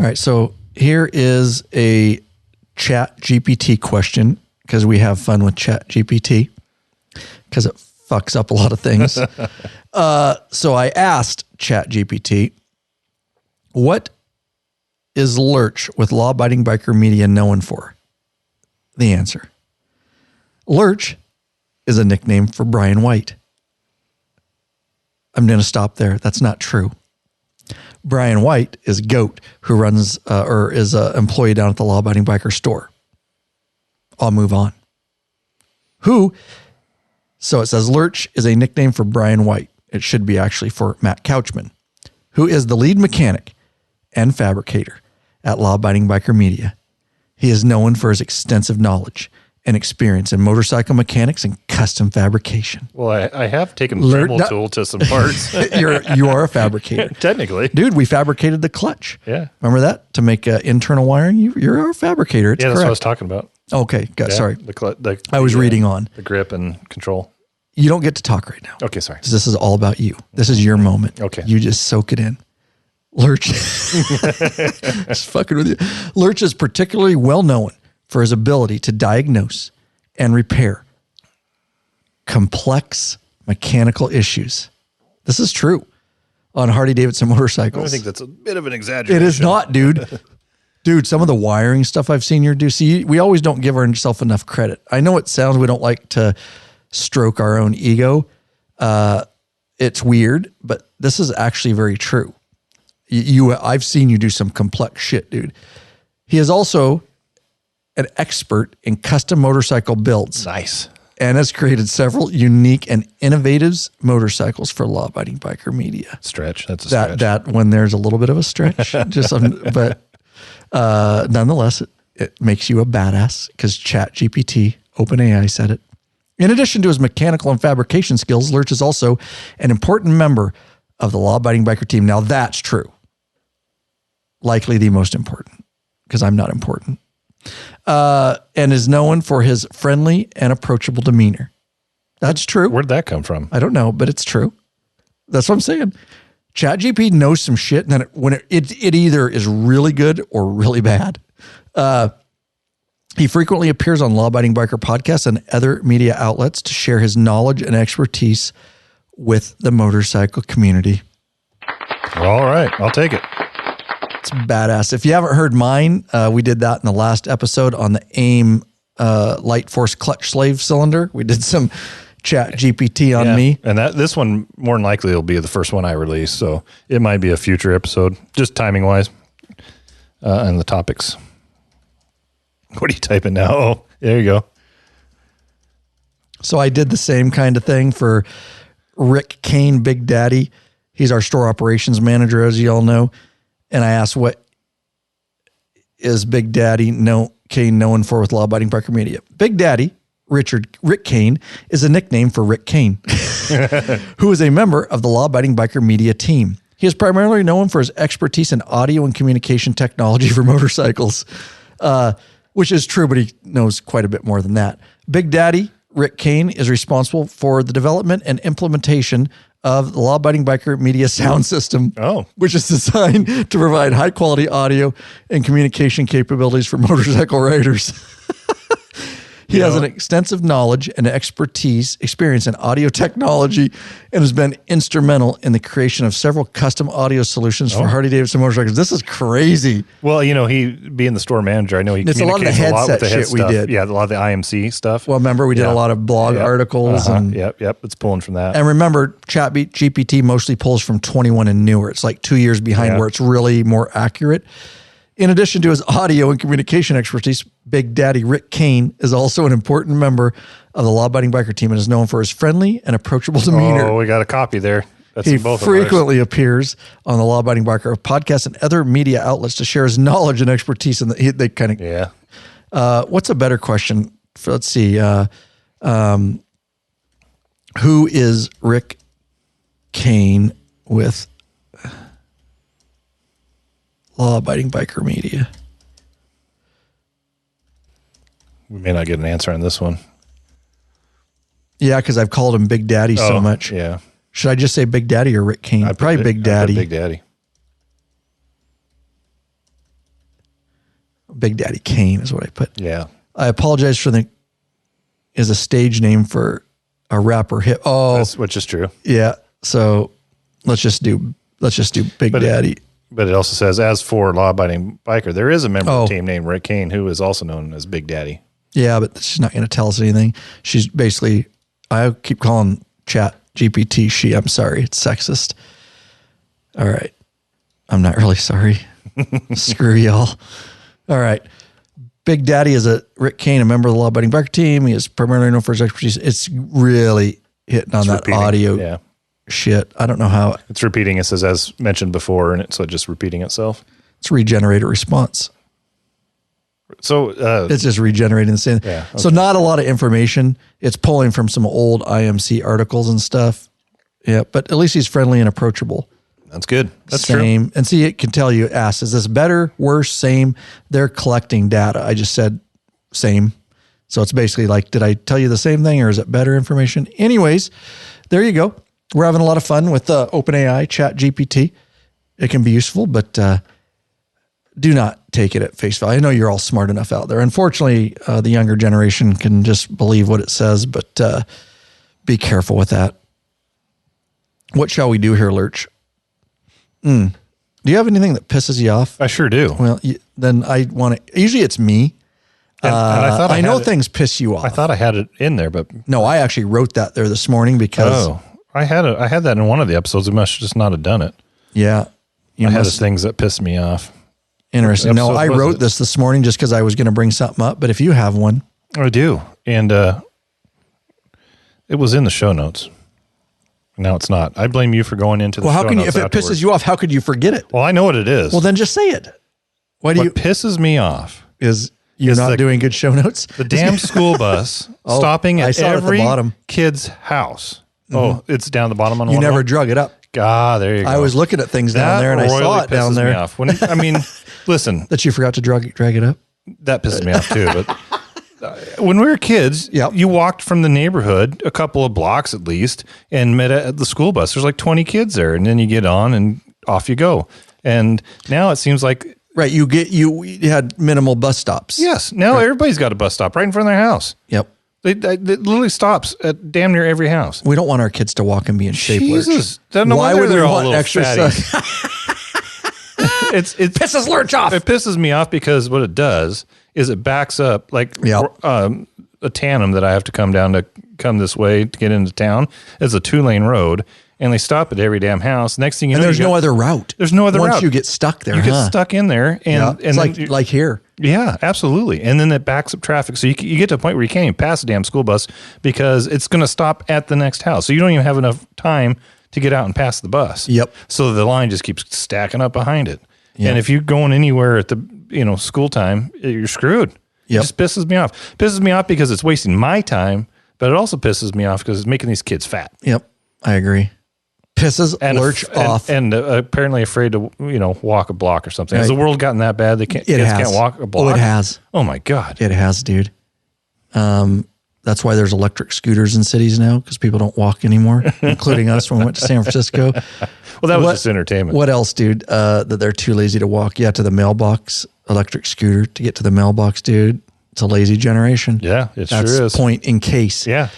right. So here is a Chat GPT question, because we have fun with Chat GPT because it fucks up a lot of things. So I asked Chat GPT, what is Lurch with law-abiding biker media known for? The answer. Lurch is a nickname for Brian White. I'm going to stop there. That's not true. Brian White is GOAT, who runs or is an employee down at the law-abiding biker store. I'll move on. So it says Lurch is a nickname for Brian White. It should be actually for Matt Couchman, who is the lead mechanic and fabricator at Law-Abiding Biker Media. He is known for his extensive knowledge and experience in motorcycle mechanics and custom fabrication. Well, I have taken the Dremel tool to some parts. You are a fabricator. Technically. Dude, we fabricated the clutch. Yeah. Remember that? To make internal wiring? You're a fabricator. It's that's correct. what I was talking about. Okay, sorry. I was reading on. The grip and control. You don't get to talk right now. Okay, sorry. This is all about you. This is your moment. Okay. You just soak it in. Lurch. Just fucking with you. Lurch is particularly well known for his ability to diagnose and repair complex mechanical issues. This is true on Harley-Davidson motorcycles. I think that's a bit of an exaggeration. It is not, dude. Dude, some of the wiring stuff I've seen you do. See, we always don't give ourselves enough credit. I know it sounds we don't like to stroke our own ego. It's weird, but this is actually very true. I've seen you do some complex shit, dude. He is also an expert in custom motorcycle builds. Nice. And has created several unique and innovative motorcycles for law-abiding biker media. Stretch. That's a stretch. That when there's a little bit of a stretch, but nonetheless, it makes you a badass because ChatGPT, OpenAI said it. In addition to his mechanical and fabrication skills, Lurch is also an important member of the law-abiding biker team. Now that's true. Likely the most important, because I'm not important. And is known for his friendly and approachable demeanor. That's true. Where'd that come from? I don't know, but it's true. That's what I'm saying. ChatGPT knows some shit, and then when it either is really good or really bad. He frequently appears on Law-Abiding Biker podcasts and other media outlets to share his knowledge and expertise with the motorcycle community. All right, I'll take it. It's badass. If you haven't heard mine, we did that in the last episode on the AIM Light Force clutch slave cylinder. We did some Chat GPT on me. And this one more than likely will be the first one I release. So it might be a future episode, just timing wise, and the topics. What are you typing now? Oh, there you go. So I did the same kind of thing for Rick Kane, Big Daddy. He's our store operations manager, as you all know. And I asked, what is Big Daddy Kane known for with law-abiding biker media? Big Daddy, Rick Kane, is a nickname for Rick Kane, who is a member of the law-abiding biker media team. He is primarily known for his expertise in audio and communication technology for motorcycles, which is true, but he knows quite a bit more than that. Big Daddy, Rick Kane, is responsible for the development and implementation of the Law-Abiding Biker Media sound system, which is designed to provide high-quality audio and communication capabilities for motorcycle riders. He has an extensive knowledge and experience in audio technology and has been instrumental in the creation of several custom audio solutions for Harley-Davidson motorcycles. This is crazy. Well, he being the store manager, I know he communicates a lot with the head stuff. We did. Yeah, a lot of the IMC stuff. Well, remember, we did a lot of blog articles. And it's pulling from that. And remember, ChatGPT mostly pulls from 21 and newer. It's like 2 years behind where it's really more accurate. In addition to his audio and communication expertise, Big Daddy Rick Kane is also an important member of the law-abiding biker team and is known for his friendly and approachable demeanor. Oh, we got a copy there. That's he both frequently appears on the Law-Abiding Biker podcasts and other media outlets to share his knowledge and expertise. And they kind of what's a better question? Let's see. Who is Rick Kane with Law-Abiding Biker Media? We may not get an answer on this one. Yeah, because I've called him Big Daddy so much. Yeah. Should I just say Big Daddy or Rick Kane? Probably Big Daddy. Big Daddy. Big Daddy Kane is what I put. Yeah. I apologize for is a stage name for a rapper hit. Oh, Which is true. yeah. So let's just do Big Daddy. But it also says, as for law-abiding biker, there is a member of the team named Rick Kane who is also known as Big Daddy. Yeah, but she's not going to tell us anything. She's basically, I keep calling Chat GPT she. I'm sorry, it's sexist. All right. I'm not really sorry. Screw y'all. All right. Big Daddy is Rick Kane, a member of the law-abiding biker team. He is primarily known for his expertise. It's really hitting on that audio shit. I don't know how. It's repeating. It says, as mentioned before, and so just repeating itself. It's regenerated response. So it's just regenerating the same. Yeah, okay. So not a lot of information. It's pulling from some old IMC articles and stuff. Yeah, but at least he's friendly and approachable. That's good. That's same. true. And see, it can tell you, ask, is this better, worse, same? They're collecting data. I just said same. So it's basically like, did I tell you the same thing or is it better information? Anyways, there you go. We're having a lot of fun with OpenAI, Chat GPT. It can be useful, but do not take it at face value. I know you're all smart enough out there. Unfortunately, the younger generation can just believe what it says, but be careful with that. What shall we do here, Lurch? Do you have anything that pisses you off? I sure do. Well, then I want to. Usually it's me. And I know things piss you off. I thought I had it in there, but no, I actually wrote that there this morning because I had that in one of the episodes. I must just not have done it. Yeah, I had things that pissed me off. Interesting. No, I wrote this morning just because I was going to bring something up. But if you have one, I do, and it was in the show notes. No, it's not. I blame you for going into the show notes. Well, how can you, if it pisses you off, how could you forget it? Well, I know what it is. Well, then just say it. What pisses me off is you're not doing good show notes? The damn school bus stopping at every kid's house. Mm-hmm. Oh, it's down the bottom on one. You never drug it up. Ah, there you go. I was looking at things down there and I saw it down there. Me off. I mean, listen. That you forgot to drag it up? That pisses me off too, but when we were kids, you walked from the neighborhood a couple of blocks at least and met at the school bus. There's like 20 kids there, and then you get on and off you go. And now it seems like you had minimal bus stops. Yes, now everybody's got a bus stop right in front of their house. Yep, it literally stops at damn near every house. We don't want our kids to walk and be in shape. Jesus, why would we want exercise? It pisses Lurch off. It pisses me off because what it does is it backs up like a tandem that I have to come this way to get into town. It's a 2-lane road, and they stop at every damn house. Next thing you know, there's no other route. There's no other route. Once you get stuck there, you get stuck in there, and it's like here. Yeah, absolutely. And then it backs up traffic, so you get to a point where you can't even pass a damn school bus because it's going to stop at the next house. So you don't even have enough time to get out and pass the bus. Yep. So the line just keeps stacking up behind it. Yep. And if you're going anywhere at the school time, you're screwed. It just pisses me off. Pisses me off because it's wasting my time, but it also pisses me off because it's making these kids fat. Yep, I agree. Pisses Lurch off, and apparently afraid to walk a block or something. Has the world gotten that bad? Kids can't walk a block. Oh, it has. Oh my God, it has, dude. That's why there's electric scooters in cities now because people don't walk anymore, including us when we went to San Francisco. Well, that was just entertainment. What else, dude? That they're too lazy to walk. Yeah, to the mailbox. Electric scooter to get to the mailbox, dude. It's a lazy generation. Yeah, it sure is. Point in case. Yeah.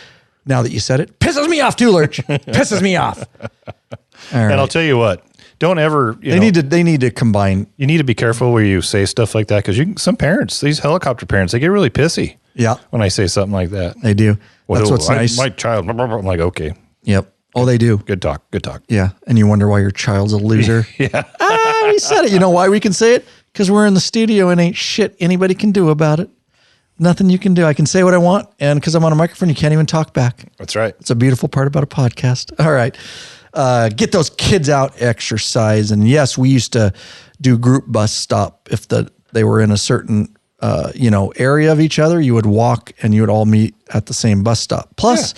Now that you said it, pisses me off too, Lurch. Pisses me off. All right. And I'll tell you what. Don't ever. They need to combine. You need to be careful where you say stuff like that because some parents, these helicopter parents, they get really pissy. Yeah. When I say something like that, they do. That's what's nice. My child. I'm like, okay. Yep. Oh, they do. Good talk. Good talk. Yeah. And you wonder why your child's a loser. Yeah. We said it. You know why we can say it? Because we're in the studio and ain't shit anybody can do about it. Nothing you can do. I can say what I want, and because I'm on a microphone, you can't even talk back. That's right. It's a beautiful part about a podcast. All right. Get those kids out, exercise. And yes, we used to do group bus stop. If they were in a certain area of each other, you would walk and you would all meet at the same bus stop. Plus,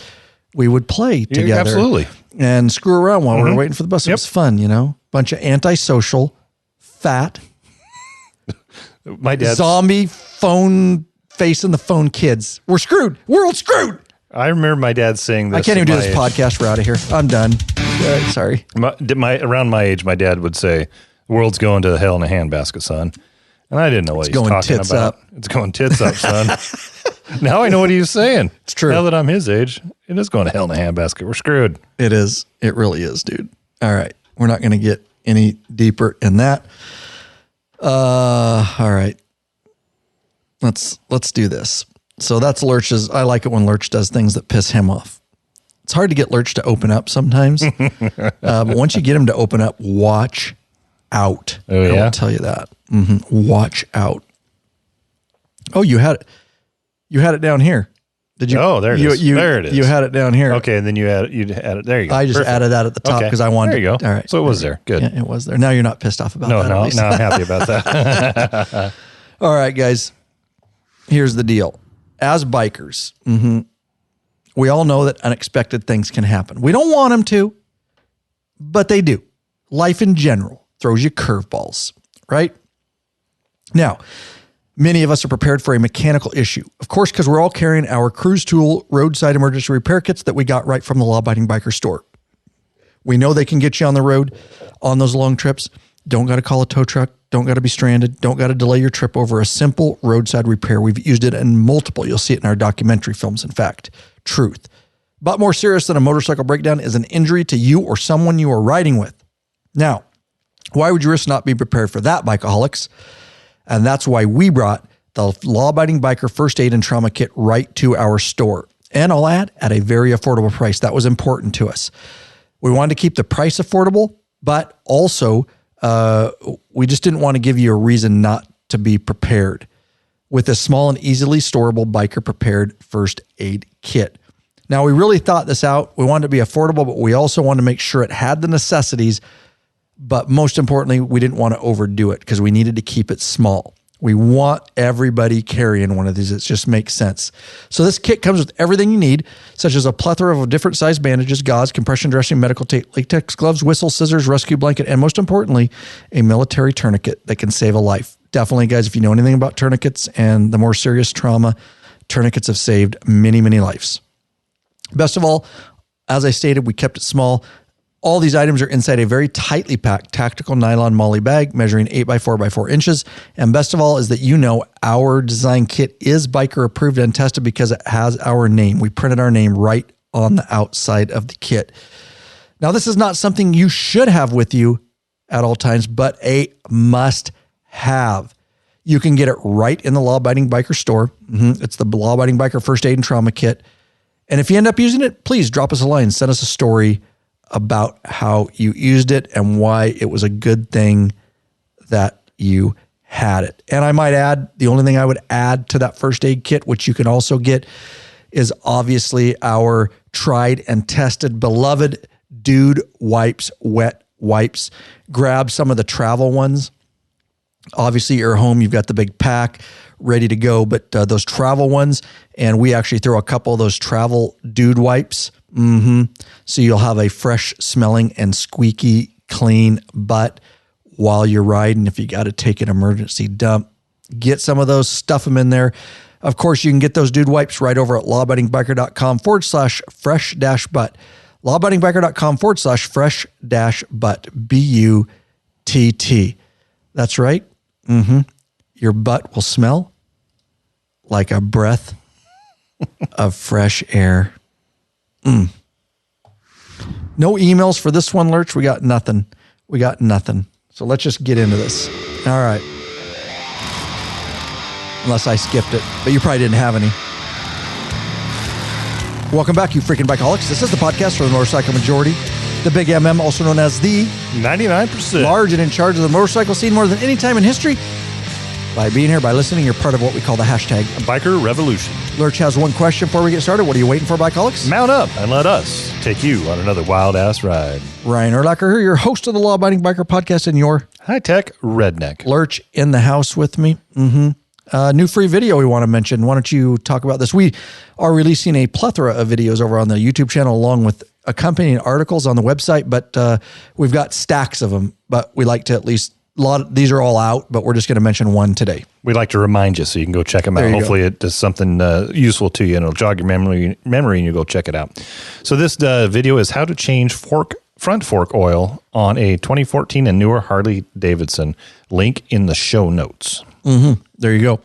we would play together. Absolutely. And screw around while we were waiting for the bus. It was fun, Bunch of antisocial, fat, my dad's zombie phone facing the phone kids. We're screwed. World's screwed. I remember my dad saying this. I can't even do this podcast. We're out of here. I'm done. Sorry. Around my age, my dad would say, "The world's going to hell in a handbasket, son." And I didn't know what he's going talking tits about. up. It's going tits up, son. Now I know what he was saying. It's true. Now that I'm his age, it is going to hell in a handbasket. We're screwed. It is. It really is, dude. All right. We're not going to get any deeper in that. All right. Let's do this. So that's Lurch's. I like it when Lurch does things that piss him off. It's hard to get Lurch to open up sometimes. But once you get him to open up, watch out. Oh, yeah? I will tell you that. Watch out. Oh, you had it down here. Did you? Oh, there it is. There it is. You had it down here. Okay, and then you had it. There you go. I just added that at the top because I wanted. There you go. All right. So it was there. Good. Yeah, it was there. Now you're not pissed off about that. No, I'm happy about that. All right, guys. Here's the deal. As bikers, we all know that unexpected things can happen. We don't want them to, but they do. Life in general throws you curveballs, right? Now, many of us are prepared for a mechanical issue. Of course, because we're all carrying our Cruise Tool roadside emergency repair kits that we got right from the Law Abiding Biker store. We know they can get you on the road on those long trips. Don't got to call a tow truck. Don't got to be stranded. Don't got to delay your trip over a simple roadside repair. We've used it in multiple. You'll see it in our documentary films, in fact. Truth. But more serious than a motorcycle breakdown is an injury to you or someone you are riding with. Now, why would you risk not being prepared for that, Bikeaholics? And that's why we brought the Law Abiding Biker First Aid and Trauma Kit right to our store. And I'll add, at a very affordable price. That was important to us. We wanted to keep the price affordable, but also we just didn't want to give you a reason not to be prepared with a small and easily storable biker prepared first aid kit. Now, we really thought this out. We wanted to be affordable, but we also wanted to make sure it had the necessities. But most importantly, we didn't want to overdo it because we needed to keep it small. We want everybody carrying one of these. It just makes sense. So this kit comes with everything you need, such as a plethora of different size bandages, gauze, compression dressing, medical tape, latex gloves, whistle, scissors, rescue blanket, and most importantly, a military tourniquet that can save a life. Definitely, guys, if you know anything about tourniquets and the more serious trauma, tourniquets have saved many, many lives. Best of all, as I stated, we kept it small. All these items are inside a very tightly packed tactical nylon MOLLE bag measuring 8 by 4 by 4 inches. And best of all is that our design kit is biker approved and tested because it has our name. We printed our name right on the outside of the kit. Now, this is not something you should have with you at all times, but a must have. You can get it right in the Law Abiding Biker store. It's the Law Abiding Biker First Aid and Trauma Kit. And if you end up using it, please drop us a line, send us a story about how you used it and why it was a good thing that you had it. And I might add, the only thing I would add to that first aid kit, which you can also get, is obviously our tried and tested, beloved Dude Wipes, wet wipes. Grab some of the travel ones. Obviously, you're home, you've got the big pack ready to go, but those travel ones, and we actually throw a couple of those travel Dude Wipes. So you'll have a fresh smelling and squeaky clean butt while you're riding. If you got to take an emergency dump, get some of those, stuff them in there. Of course, you can get those Dude Wipes right over at lawabidingbiker.com/fresh-butt. lawabidingbiker.com/fresh-butt. BUTT. That's right. Your butt will smell like a breath of fresh air. No emails for this one, Lurch. We got nothing. So let's just get into this. All right. Unless I skipped it, but you probably didn't have any. Welcome back, you freaking bikeaholics. This is the podcast for the motorcycle majority. The Big MM, also known as the 99%. Large and in charge of the motorcycle scene more than any time in history. By being here, by listening, you're part of what we call the hashtag Biker Revolution. Lurch has one question before we get started. What are you waiting for, bikeaholics? Mount up and let us take you on another wild-ass ride. Ryan Urlacher here, your host of the Law Abiding Biker Podcast and your high-tech redneck. Lurch in the house with me. New free video we want to mention. Why don't you talk about this? We are releasing a plethora of videos over on the YouTube channel along with accompanying articles on the website, but we've got stacks of them, but we like to at least these are all out, but we're just going to mention one today. We'd like to remind you so you can go check them out. Hopefully it does something useful to you and it'll jog your memory and you go check it out. So this video is how to change front fork oil on a 2014 and newer Harley-Davidson. Link in the show notes. There you go.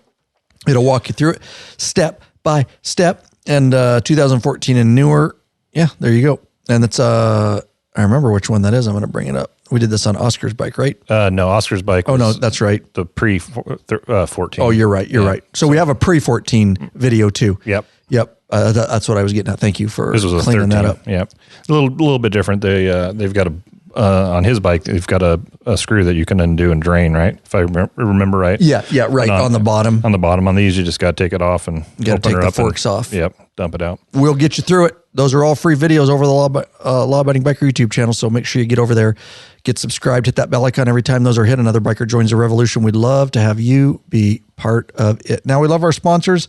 It'll walk you through it step by step. And 2014 and newer. Yeah, there you go. And it's I remember which one that is. I'm going to bring it up. We did this on Oscar's bike, right? No, Oscar's bike. Oh, no, that's right. The pre-14. Oh, you're right. You're right. So we have a pre-14 video too. Yep. That's what I was getting at. Thank you for cleaning 13. that up. Yep. A little bit different. They've got on his bike, they've got a screw that you can undo and drain, right? If I remember right. Yeah, right. On the bottom. On the bottom. On these, you just got to take it off and you got to take the forks off. Yep. Dump it out. We'll get you through it. Those are all free videos over the Law Abiding Biker YouTube channel. So make sure you get over there, get subscribed, hit that bell icon every time those are hit. Another biker joins the revolution. We'd love to have you be part of it. Now, we love our sponsors,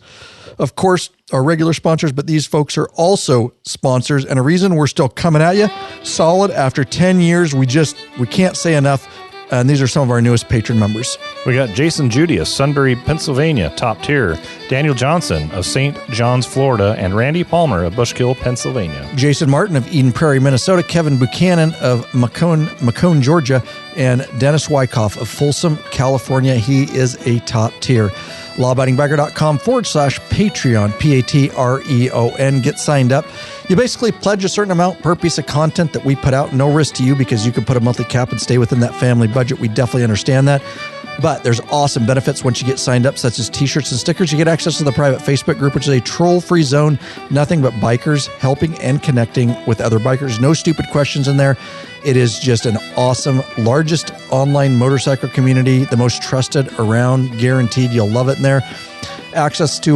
of course, our regular sponsors, but these folks are also sponsors. And a reason we're still coming at you solid after 10 years. We can't say enough. And these are some of our newest patron members. We got Jason Judy of Sunbury, Pennsylvania, top tier. Daniel Johnson of St. John's, Florida, and Randy Palmer of Bushkill, Pennsylvania. Jason Martin of Eden Prairie, Minnesota. Kevin Buchanan of Macomb, Georgia. And Dennis Wyckoff of Folsom, California. He is a top tier. lawabidingbiker.com/Patreon, Patreon. Get signed up. You basically pledge a certain amount per piece of content that we put out. No risk to you because you can put a monthly cap and stay within that family budget. We definitely understand that. But there's awesome benefits once you get signed up, such as t-shirts and stickers. You get access to the private Facebook group, which is a troll-free zone. Nothing but bikers helping and connecting with other bikers. No stupid questions in there. It is just an awesome, largest online motorcycle community, the most trusted around, guaranteed. You'll love it in there. Access to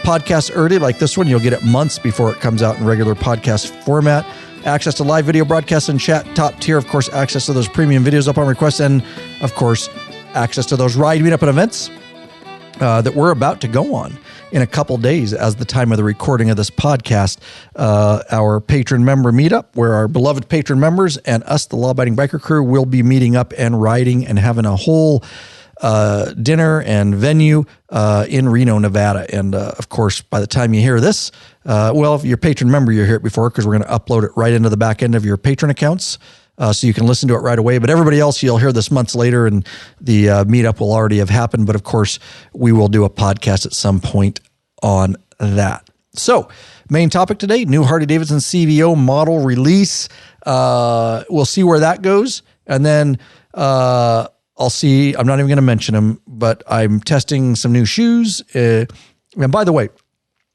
podcasts early like this one. You'll get it months before it comes out in regular podcast format. Access to live video broadcasts and chat, top tier. Of course, access to those premium videos upon request. And, of course, access to those ride meetup and events that we're about to go on in a couple days as the time of the recording of this podcast. Our patron member meetup, where our beloved patron members and us, the Law Abiding Biker crew, will be meeting up and riding and having a whole dinner and venue in Reno, Nevada. And of course, by the time you hear this, if you're a patron member, you'll hear it before because we're going to upload it right into the back end of your patron accounts. So you can listen to it right away. But everybody else, you'll hear this months later, and the meetup will already have happened. But of course, we will do a podcast at some point on that. So, main topic today, new Harley-Davidson CVO model release. We'll see where that goes. And then I'll see, I'm not even going to mention them, but I'm testing some new shoes. And by the way,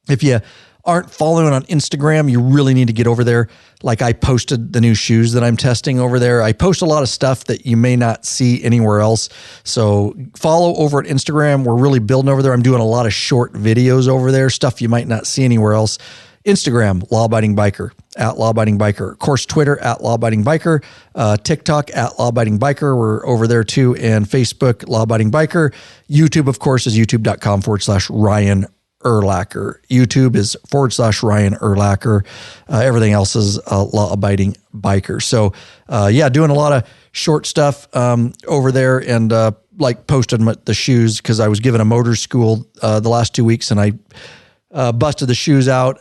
if you aren't following on Instagram, you really need to get over there. Like, I posted the new shoes that I'm testing over there. I post a lot of stuff that you may not see anywhere else. So follow over at Instagram. We're really building over there. I'm doing a lot of short videos over there, stuff you might not see anywhere else. Instagram, Law Abiding Biker, at Law Abiding Biker. Of course, Twitter, at Law Abiding Biker. TikTok, at Law Abiding Biker. We're over there too. And Facebook, Law Abiding Biker. YouTube, of course, is youtube.com/Ryan Erlacher. YouTube is /Ryan Erlacher. Everything else is Law Abiding Biker. So, doing a lot of short stuff over there, and posted the shoes because I was given a motor school the last 2 weeks, and I busted the shoes out.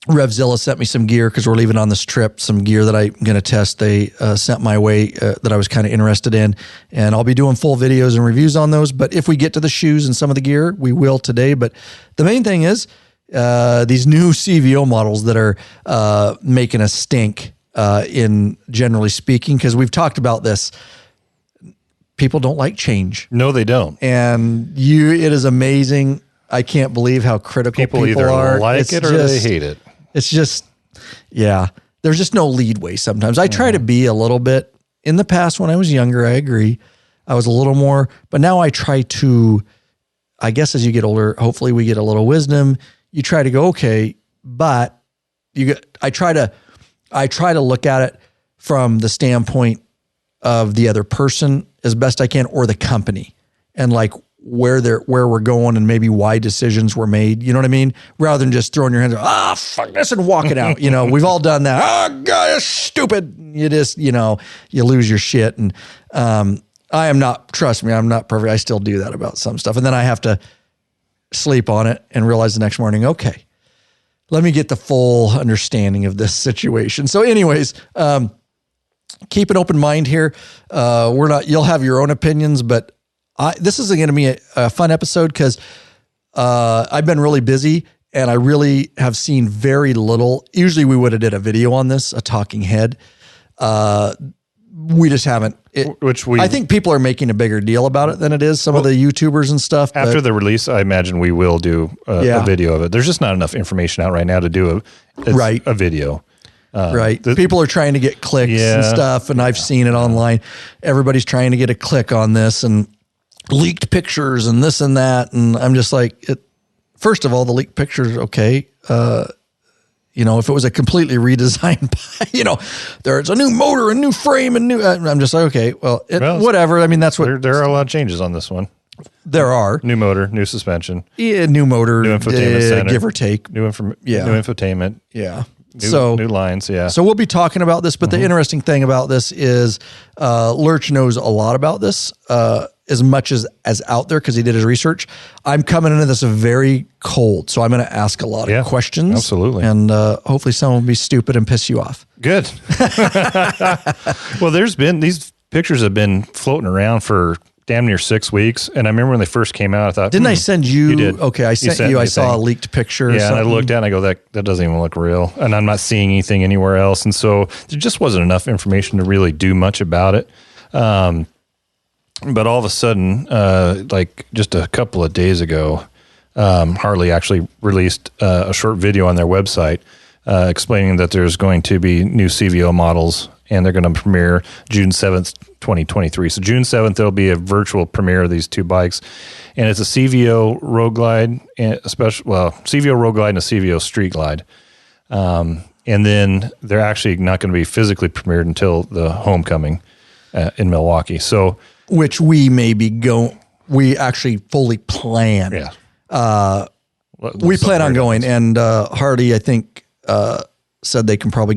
RevZilla sent me some gear because we're leaving on this trip, some gear that I'm going to test. They sent my way that I was kind of interested in, and I'll be doing full videos and reviews on those. But if we get to the shoes and some of the gear, we will today. But the main thing is these new CVO models that are making a stink in generally speaking, because we've talked about this. People don't like change. No, they don't. And it is amazing. I can't believe how critical people either are. Like it or they hate it. It's just, there's just no leadway sometimes. I try to be a little bit. In the past, when I was younger, I agree, I was a little more, but now I try to, I guess as you get older, hopefully we get a little wisdom. You try to go, okay, but I try to look at it from the standpoint of the other person as best I can, or the company, and like where we're going and maybe why decisions were made. You know what I mean? Rather than just throwing your hands up, fuck this, and walking out. We've all done that. Oh, God, it's stupid. You just, you lose your shit. And trust me, I'm not perfect. I still do that about some stuff. And then I have to sleep on it and realize the next morning, okay, let me get the full understanding of this situation. So anyways, keep an open mind here. You'll have your own opinions, but This is going to be a fun episode because I've been really busy and I really have seen very little. Usually we would have did a video on this, a talking head. We just haven't. I think people are making a bigger deal about it than it is. Some of the YouTubers and stuff. After the release, I imagine we will do a video of it. There's just not enough information out right now to do a video. Right. People are trying to get clicks and stuff, and I've seen it online. Everybody's trying to get a click on this and leaked pictures and this and that. And I'm just like, first of all, the leaked pictures, okay. If it was a completely redesigned, there's a new motor, a new frame, and new. I'm just like, okay, whatever. I mean, that's what. There are a lot of changes on this one. There are new motor, new suspension, new motor, new infotainment center, give or take, new infotainment, new lines, So we'll be talking about this, but the interesting thing about this is, Lurch knows a lot about this, as much as out there because he did his research. I'm coming into this very cold, so I'm going to ask a lot of questions. Absolutely. And hopefully someone will be stupid and piss you off. Good. Well, these pictures have been floating around for damn near 6 weeks. And I remember when they first came out, I thought, didn't I send you? You did. Okay, I sent you. I saw a leaked picture. Yeah, and I looked at it and I go, that doesn't even look real. And I'm not seeing anything anywhere else. And so there just wasn't enough information to really do much about it. But all of a sudden, like just a couple of days ago, Harley actually released a short video on their website explaining that there's going to be new CVO models and they're going to premiere June 7th, 2023. So June 7th, there'll be a virtual premiere of these two bikes. And it's a CVO Road Glide, CVO Road Glide and a CVO Street Glide. And then they're actually not going to be physically premiered until the homecoming in Milwaukee. So, which we we actually fully plan. Yeah. We plan on going, and Hardy, I think, said they can probably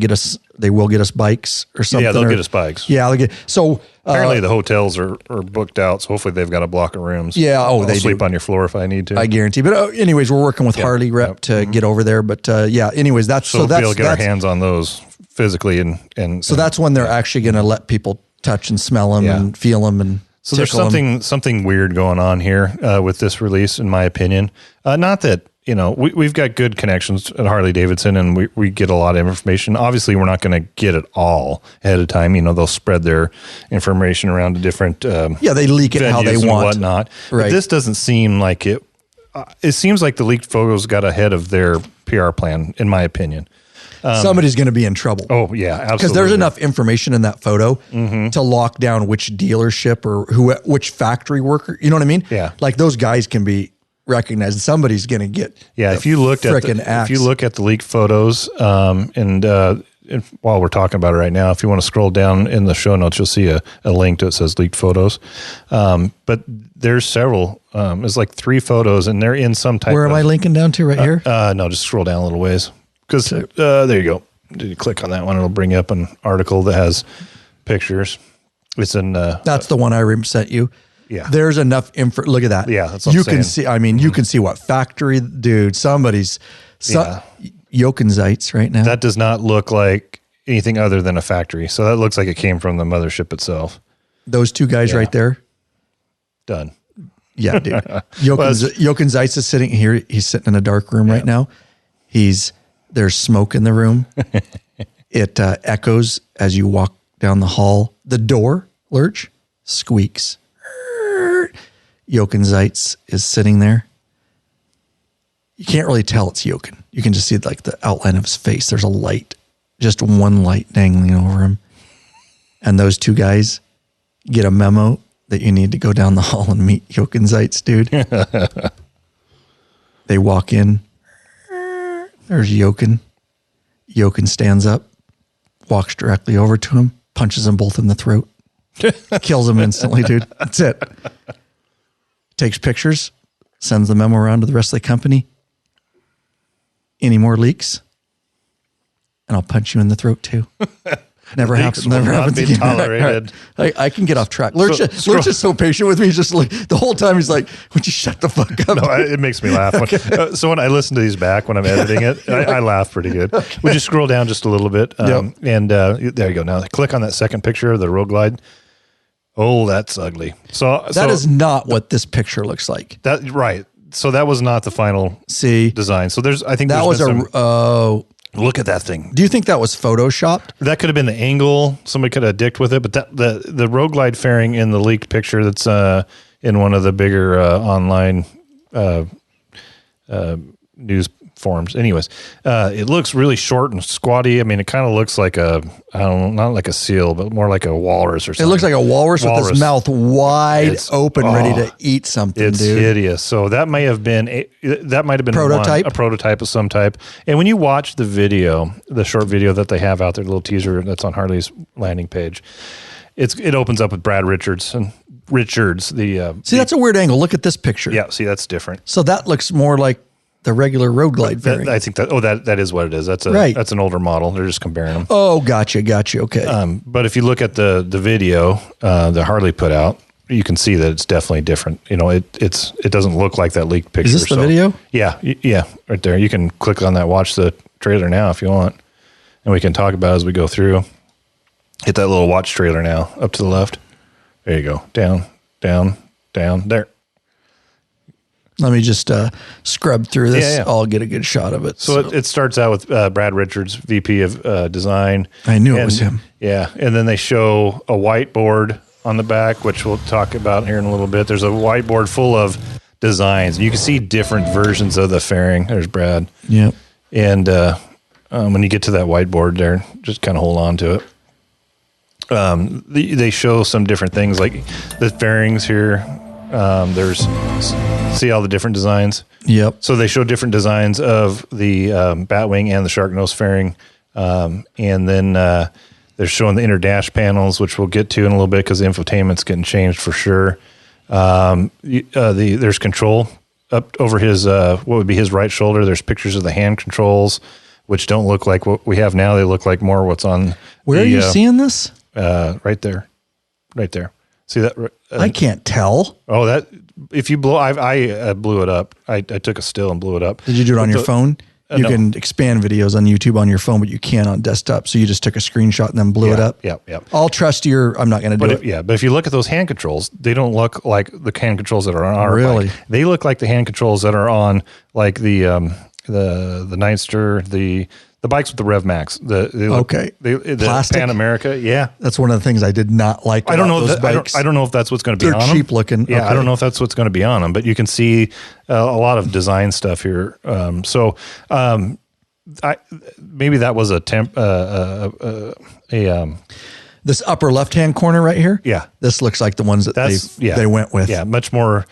they will get us bikes or something. Yeah, they'll get us bikes. Yeah, so apparently the hotels are booked out, so hopefully they've got a block of rooms. Yeah, I'll sleep on your floor if I need to. I guarantee. But anyways, we're working with Harley Rep to get over there. But anyways, that's we'll be able to get our hands on those physically and so that's when they're actually going to let people touch and smell them and feel them and. So there's something weird going on here with this release, in my opinion. Not that, we've got good connections at Harley-Davidson and we get a lot of information. Obviously, we're not going to get it all ahead of time. They'll spread their information around to different they leak it how they want. And whatnot. Right. But this doesn't seem like it. It seems like the leaked photos got ahead of their PR plan, in my opinion. Somebody's going to be in trouble. Oh, yeah, absolutely. Because there's enough information in that photo to lock down which dealership or which factory worker. You know what I mean? Yeah. Like those guys can be recognized. Somebody's going to get if you look at the leaked photos, and while we're talking about it right now, if you want to scroll down in the show notes, you'll see a link that says leaked photos. But there's several. There's like 3 photos, and they're in some type. Where am I linking down to? Right here? No, just scroll down a little ways. Because there you go. Did you click on that one? It'll bring you up an article that has pictures. It's in. That's the one I sent you. Yeah. There's enough info. Look at that. Yeah, that's what you I'm saying. Can see. I mean, you can see what factory, dude. Somebody's Jochen Zeitz right now. That does not look like anything other than a factory. So that looks like it came from the mothership itself. Theose 2 guys right there. Done. Yeah, dude. Jochen Zeitz is sitting here. He's sitting in a dark room right now. There's smoke in the room. It echoes as you walk down the hall. The door, Lurch, squeaks. Jochen Zeitz is sitting there. You can't really tell it's Jochen. You can just see like the outline of his face. There's a light, just one light dangling over him. And those 2 guys get a memo that you need to go down the hall and meet Jochen Zeitz, dude. They walk in. There's Jochen. Jochen stands up, walks directly over to him, punches them both in the throat, kills them instantly, dude. That's it. Takes pictures, sends the memo around to the rest of the company. Any more leaks? And I'll punch you in the throat too. Never happens. Never happens again. Tolerated. I can get off track. Lurch is so patient with me. He's just like the whole time. He's like, "Would you shut the fuck up?" No, it makes me laugh. So when I listen to these back when I'm editing it, I laugh pretty good. Okay. Would you scroll down just a little bit? And there you go. Now click on that second picture of the Road Glide. Oh, that's ugly. That is not what this picture looks like. That right. So that was not the final design. So I think that was look at that thing. Do you think that was photoshopped? That could have been the angle. Somebody could have dicked with it, but the Road Glide fairing in the leaked picture that's in one of the bigger online news forums. Anyways, it looks really short and squatty. I mean, it kind of looks like not like a seal, but more like a walrus or something. It looks like a walrus with its mouth wide open, ready to eat something. It's hideous. So that might have been prototype, a prototype of some type. And when you watch the video, the short video that they have out there, the little teaser that's on Harley's landing page, it opens up with Brad Richards. That's a weird angle. Look at this picture. Yeah, see, that's different. So that looks more like the regular Road Glide fairing. I think that is what it is. That's an older model. They're just comparing them. Oh, gotcha. Okay. But if you look at the video that Harley put out, you can see that it's definitely different. You know, it doesn't look like that leaked picture. Is this the video? Yeah, right there. You can click on that, watch the trailer now if you want, and we can talk about it as we go through. Hit that little watch trailer now, up to the left. There you go. Down, there. Let me just scrub through this. Yeah. I'll get a good shot of it. So it starts out with Brad Richards, VP of Design. I knew it was him. Yeah. And then they show a whiteboard on the back, which we'll talk about here in a little bit. There's a whiteboard full of designs. You can see different versions of the fairing. There's Brad. Yep. And when you get to that whiteboard there, just kind of hold on to it. They show some different things like the fairings here. See all the different designs. Yep. So they show different designs of the Batwing and the shark nose fairing, and then they're showing the inner dash panels, which we'll get to in a little bit because the infotainment's getting changed for sure. There's control up over his what would be his right shoulder. There's pictures of the hand controls, which don't look like what we have now. They look like more what's on. Where are you seeing this? Right there. See that? I can't tell. Oh, that if you blow, I blew it up. I took a still and blew it up. Did you do it on your phone? You can expand videos on YouTube on your phone, but you can't on desktop. So you just took a screenshot and then blew it up. Yeah. I'll trust I'm not going to do it. Yeah, but if you look at those hand controls, they don't look like the hand controls that are on our bike. They look like the hand controls that are on like the Nightster, the bikes with the Rev Max, the plastic Pan America, yeah, that's one of the things I did not like. I don't know those bikes. I don't know if that's what's going to be on them. They're cheap looking. Yeah, I don't know if that's what's going to be on them, but you can see a lot of design stuff here. Maybe that was this upper left hand corner right here. Yeah, this looks like the ones that they went with. Yeah, much more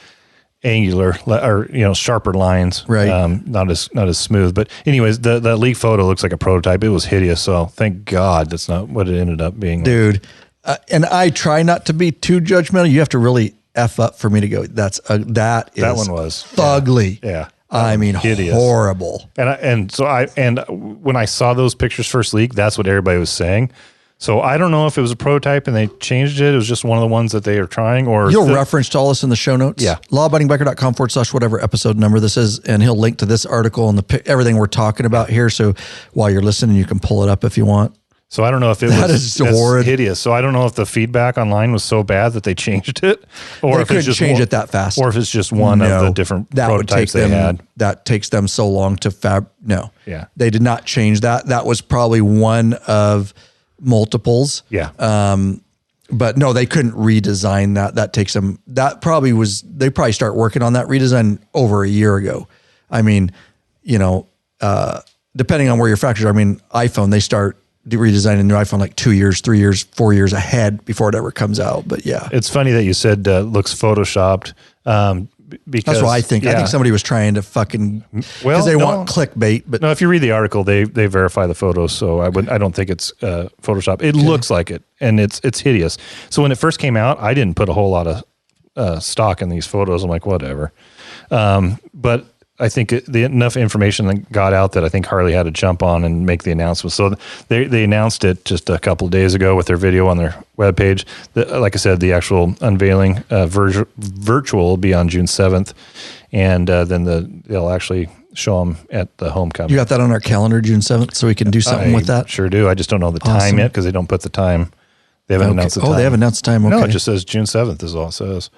angular or sharper lines, right? Not as smooth, but anyways, the leak photo looks like a prototype. It was hideous, so thank God that's not what it ended up being, dude. And I try not to be too judgmental. You have to really f up for me to go. That one was fugly. Yeah. I mean, hideous. Horrible. And when I saw those pictures first leak, that's what everybody was saying. So I don't know if it was a prototype and they changed it. It was just one of the ones that they are trying, or you'll reference all this in the show notes. Yeah. lawabidingbiker.com/whatever episode number this is. And he'll link to this article and everything we're talking about here. So while you're listening, you can pull it up if you want. So I don't know if that is horrid. Hideous. So I don't know if the feedback online was so bad that they changed it, or if it's just change it that fast, or if it's just one of the different prototypes they had. That takes them so long to No. Yeah. They did not change that. That was probably one of multiples. Yeah. But no, they couldn't redesign that. That takes them. They probably start working on that redesign over a year ago. I mean, depending on where your factories are. I mean, iPhone, they start redesigning a new iPhone like 2 years, 3 years, 4 years ahead before it ever comes out. But yeah, it's funny that you said looks photoshopped. Because that's what I think. Yeah. I think somebody was trying to fucking because they want clickbait. But no, if you read the article, they verify the photos. So I don't think it's Photoshop. It looks like it, and it's hideous. So when it first came out, I didn't put a whole lot of stock in these photos. I'm like, whatever. But I think enough information that got out that I think Harley had to jump on and make the announcement. So they announced it just a couple of days ago with their video on their webpage. Like I said, the actual unveiling virtual will be on June 7th, and then they'll actually show them at the homecoming. You got that on our calendar, June 7th, so we can do something with that? Sure do. I just don't know the time yet because they don't put the time They haven't announced the time. Oh, they haven't announced the time. Okay. No, it just says June 7th is all it says.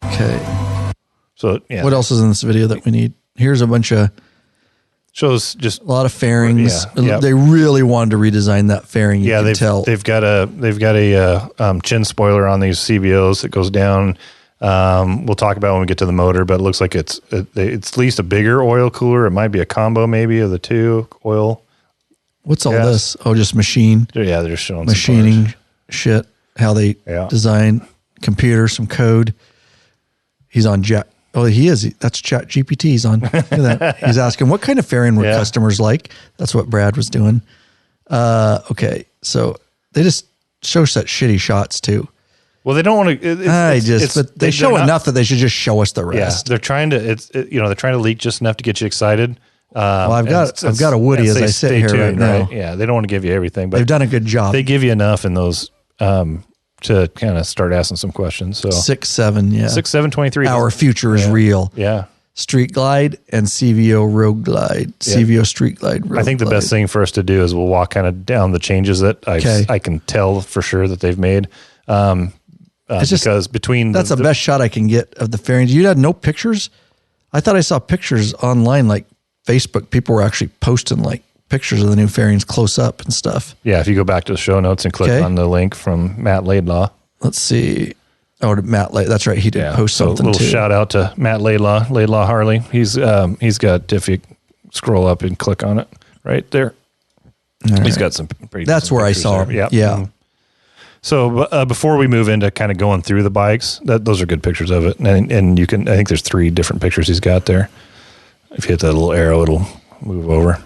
Okay. So, yeah. What else is in this video that we need? Here's a bunch of... Shows just... A lot of fairings. Yeah. They really wanted to redesign that fairing. You can tell. They've got a chin spoiler on these CVOs that goes down. We'll talk about when we get to the motor, but it looks like it's at least a bigger oil cooler. It might be a combo maybe of the two oil. What's all this? Oh, just machine. Yeah, they're just showing machining shit. How they design computer, some code. He's on Jack. Oh, he is. That's Chat GPT. He's on. Look at that. He's asking what kind of fairing would customers like. That's what Brad was doing. Okay, so they just show such shitty shots too. Well, they don't want to. But they show enough that they should just show us the rest. Yeah, they're trying to. They're trying to leak just enough to get you excited. Well, I've got a Woody as I sit here right now. Right? Yeah, they don't want to give you everything, but they've done a good job. They give you enough in those to kind of start asking some questions. So 6.7, yeah, 6.7.23. Our future is real. Yeah, Street Glide and CVO Road Glide. CVO Street Glide. Road I think the best thing for us to do is we'll walk kind of down the changes that I can tell for sure that they've made. It's just because between that's the best shot I can get of the fairings. You had no pictures. I thought I saw pictures online, like Facebook. People were actually posting like pictures of the new fairings close up and stuff. Yeah, if you go back to the show notes and click on the link from Matt Laidlaw. Let's see. Oh, Matt Laidlaw. That's right. He did post something too. A little shout out to Matt Laidlaw Harley. He's got, if you scroll up and click on it right there, he's got some pretty. That's where I saw him. Yeah. Yeah. So before we move into kind of going through the bikes, those are good pictures of it, and you can. I think there's 3 different pictures he's got there. If you hit that little arrow, it'll move over.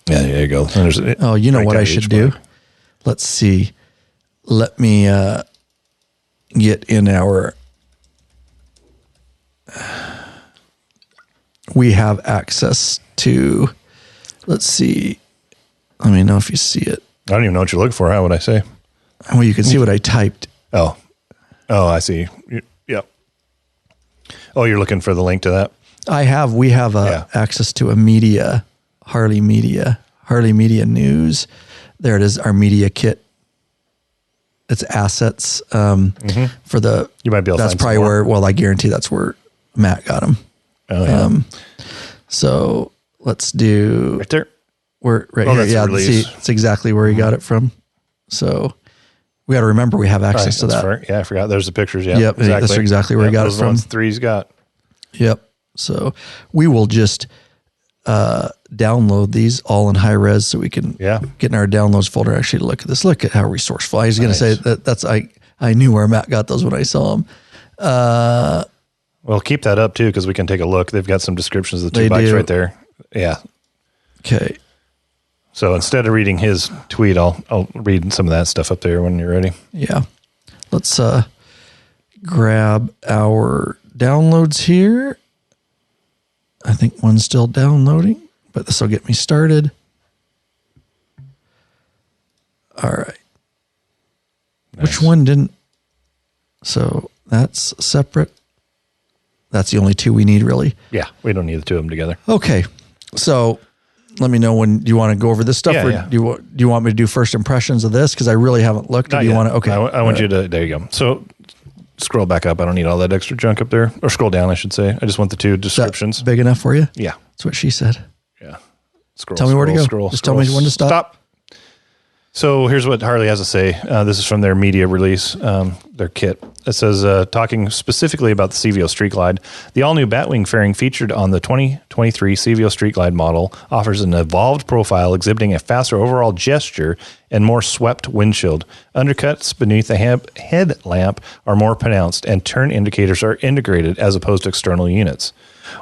Yeah, there you go. You know what I should do? Let's see. Let me get in our. We have access to. Let's see. Let me know if you see it. I don't even know what you're looking for. How would I say? Well, you can see what I typed. Oh, I see. Yep. Oh, you're looking for the link to that? We have access to a media, Harley Media News. There it is, our media kit. It's assets for the. You might be able to That's find probably where. Well, I guarantee that's where Matt got them. Oh yeah. So let's do right there. We're right here. Yeah, see, it's exactly where he got it from. So we got to remember we have access to that. Fair. Yeah, I forgot. There's the pictures. Yeah, yep, exactly. That's exactly where he got it from. Those 3 he's got. Yep. So we will just download these all in high res so we can get in our downloads folder. Actually, look at this. Look at how resourceful. I was going to say that's I knew where Matt got those when I saw him. Well, keep that up too because we can take a look. They've got some descriptions of the 2 bikes right there. Yeah. Okay. So instead of reading his tweet, I'll read some of that stuff up there when you're ready. Yeah. Let's grab our downloads here. I think one's still downloading, but this will get me started. All right. Nice. Which one didn't? So that's separate. That's the only 2 we need, really. Yeah, we don't need the 2 of them together. Okay. So let me know when you want to go over this stuff, or do you want me to do first impressions of this? Because I really haven't looked. Or do you want to? Okay. I want you to. There you go. So scroll back up. I don't need all that extra junk up there. Or scroll down, I should say. I just want the 2 descriptions. Big enough for you? Yeah. That's what she said. Yeah. Tell me where to go. Just tell me when to stop. Stop. So here's what Harley has to say. This is from their media release, their kit. It says, talking specifically about the CVO Street Glide, the all-new Batwing fairing featured on the 2023 CVO Street Glide model offers an evolved profile exhibiting a faster overall gesture and more swept windshield. Undercuts beneath the headlamp are more pronounced, and turn indicators are integrated as opposed to external units.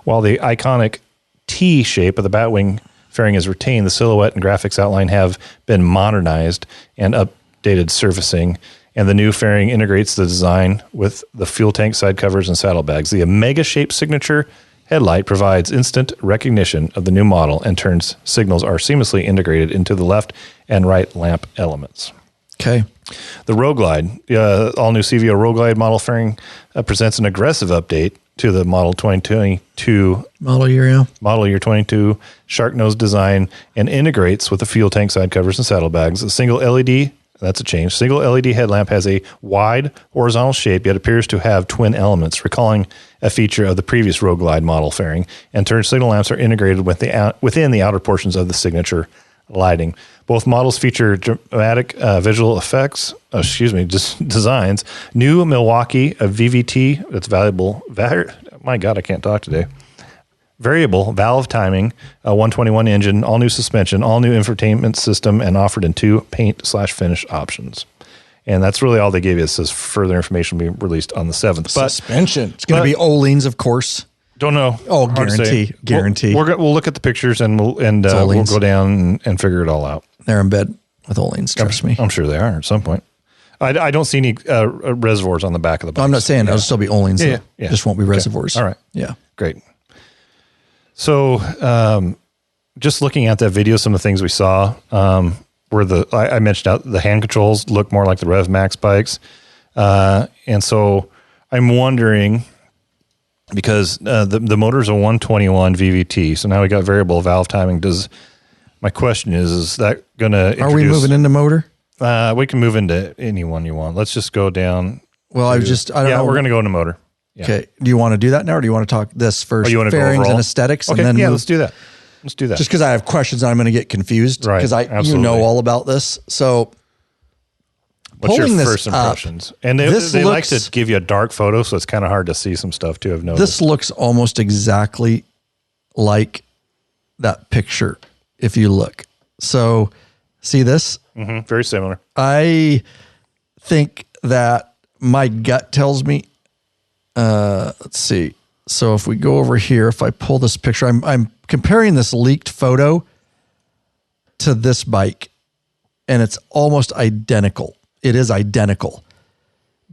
While the iconic T shape of the Batwing fairing is retained, the silhouette and graphics outline have been modernized and updated surfacing, and the new fairing integrates the design with the fuel tank side covers and saddlebags. The Omega-shaped signature headlight provides instant recognition of the new model, and turns signals are seamlessly integrated into the left and right lamp elements. Okay. The Road Glide, all-new CVO Road Glide model fairing presents an aggressive update to the Model 2022 model year 22 shark nose design, and integrates with the fuel tank side covers and saddlebags. A single LED That's a change. Single LED headlamp has a wide horizontal shape, yet appears to have twin elements, recalling a feature of the previous Road Glide model fairing. And turn signal lamps are integrated within the outer portions of the signature lighting. Both models feature dramatic visual effects, designs. New Milwaukee VVT, that's my God, I can't talk today. Variable valve timing, a 121 engine, all new suspension, all new infotainment system, and offered in 2 paint/finish options. And that's really all they gave you. It says further information will be released on the 7th. Suspension. It's going to be Oleans, of course. Don't know. Oh, guarantee. We'll look at the pictures and we'll go down and figure it all out. They're in bed with Oleans, trust me. I'm sure they are at some point. I don't see any reservoirs on the back of the bike. I'm not saying it'll still be Oleans. Yeah. Just won't be reservoirs. All right. Yeah. Great. So just looking at that video, some of the things we saw were I mentioned out the hand controls look more like the Rev Max bikes. And so I'm wondering, because the motor's a 121 VVT, so now we got variable valve timing. My question is that going to Are we moving into motor? We can move into any one you want. Let's just go down. Well, I don't know. We're going to go into motor. Yeah. Okay. Do you want to do that now, or do you want to talk this first? You want to fairings go and aesthetics? Okay. And then let's do that. Let's do that. Just because I have questions and I'm going to get confused. Right. Because you know all about this. So what's your pulling this first impressions? And they like to give you a dark photo, so it's kind of hard to see some stuff too. I've noticed. This looks almost exactly like that picture if you look. So see this? Mm-hmm. Very similar. I think that my gut tells me, let's see. So if we go over here, if I pull this picture, I'm comparing this leaked photo to this bike, and it's almost identical. It is identical.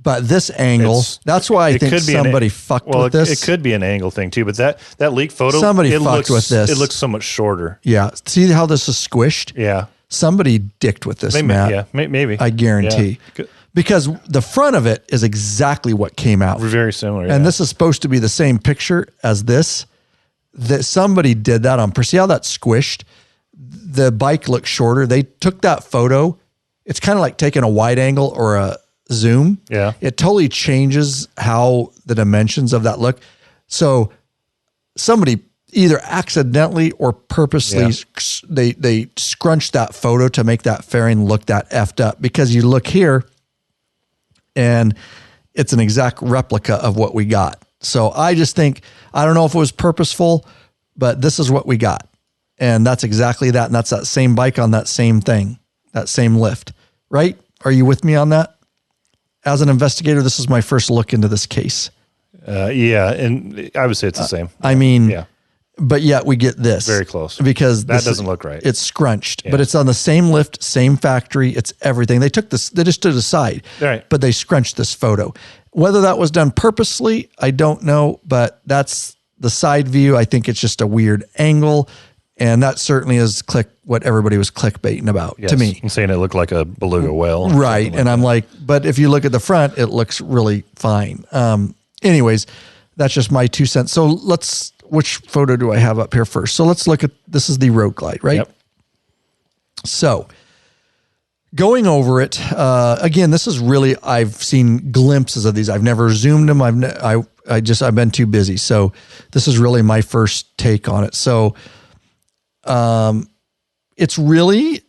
But this angle, that's why I think somebody fucked with this. It could be an angle thing too, but that leaked photo, somebody fucked with this. It looks so much shorter. Yeah. See how this is squished? Yeah. Somebody dicked with this, Matt. Yeah, maybe. I guarantee. Yeah. Because the front of it is exactly what came out. Very similar. And this is supposed to be the same picture as this. That somebody did that on purpose. See how that's squished? The bike looks shorter. They took that photo. It's kind of like taking a wide angle or a zoom. Yeah. It totally changes how the dimensions of that look. So somebody either accidentally or purposely, they scrunched that photo to make that fairing look that effed up, because you look here and it's an exact replica of what we got. So I just think, I don't know if it was purposeful, but this is what we got. And that's exactly that. And that's that same bike on that same thing, that same lift, right? Are you with me on that? As an investigator, this is my first look into this case. Yeah. And I would say it's the same. I mean, but yet we get this. Very close. Because that doesn't look right. It's scrunched, but it's on the same lift, same factory. It's everything. They took this, they just stood aside, right, but they scrunched this photo. Whether that was done purposely, I don't know, but that's the side view. I think it's just a weird angle. And that certainly is what everybody was clickbaiting about to me. I'm saying it looked like a beluga whale. Right. And I'm like, but if you look at the front, it looks really fine. Anyways, that's just my 2 cents. So which photo do I have up here first? So let's look at, this is the Road Glide, right? Yep. So going over it, again, this is really, I've seen glimpses of these. I've never zoomed them. I've been too busy. So this is really my first take on it. So, it's really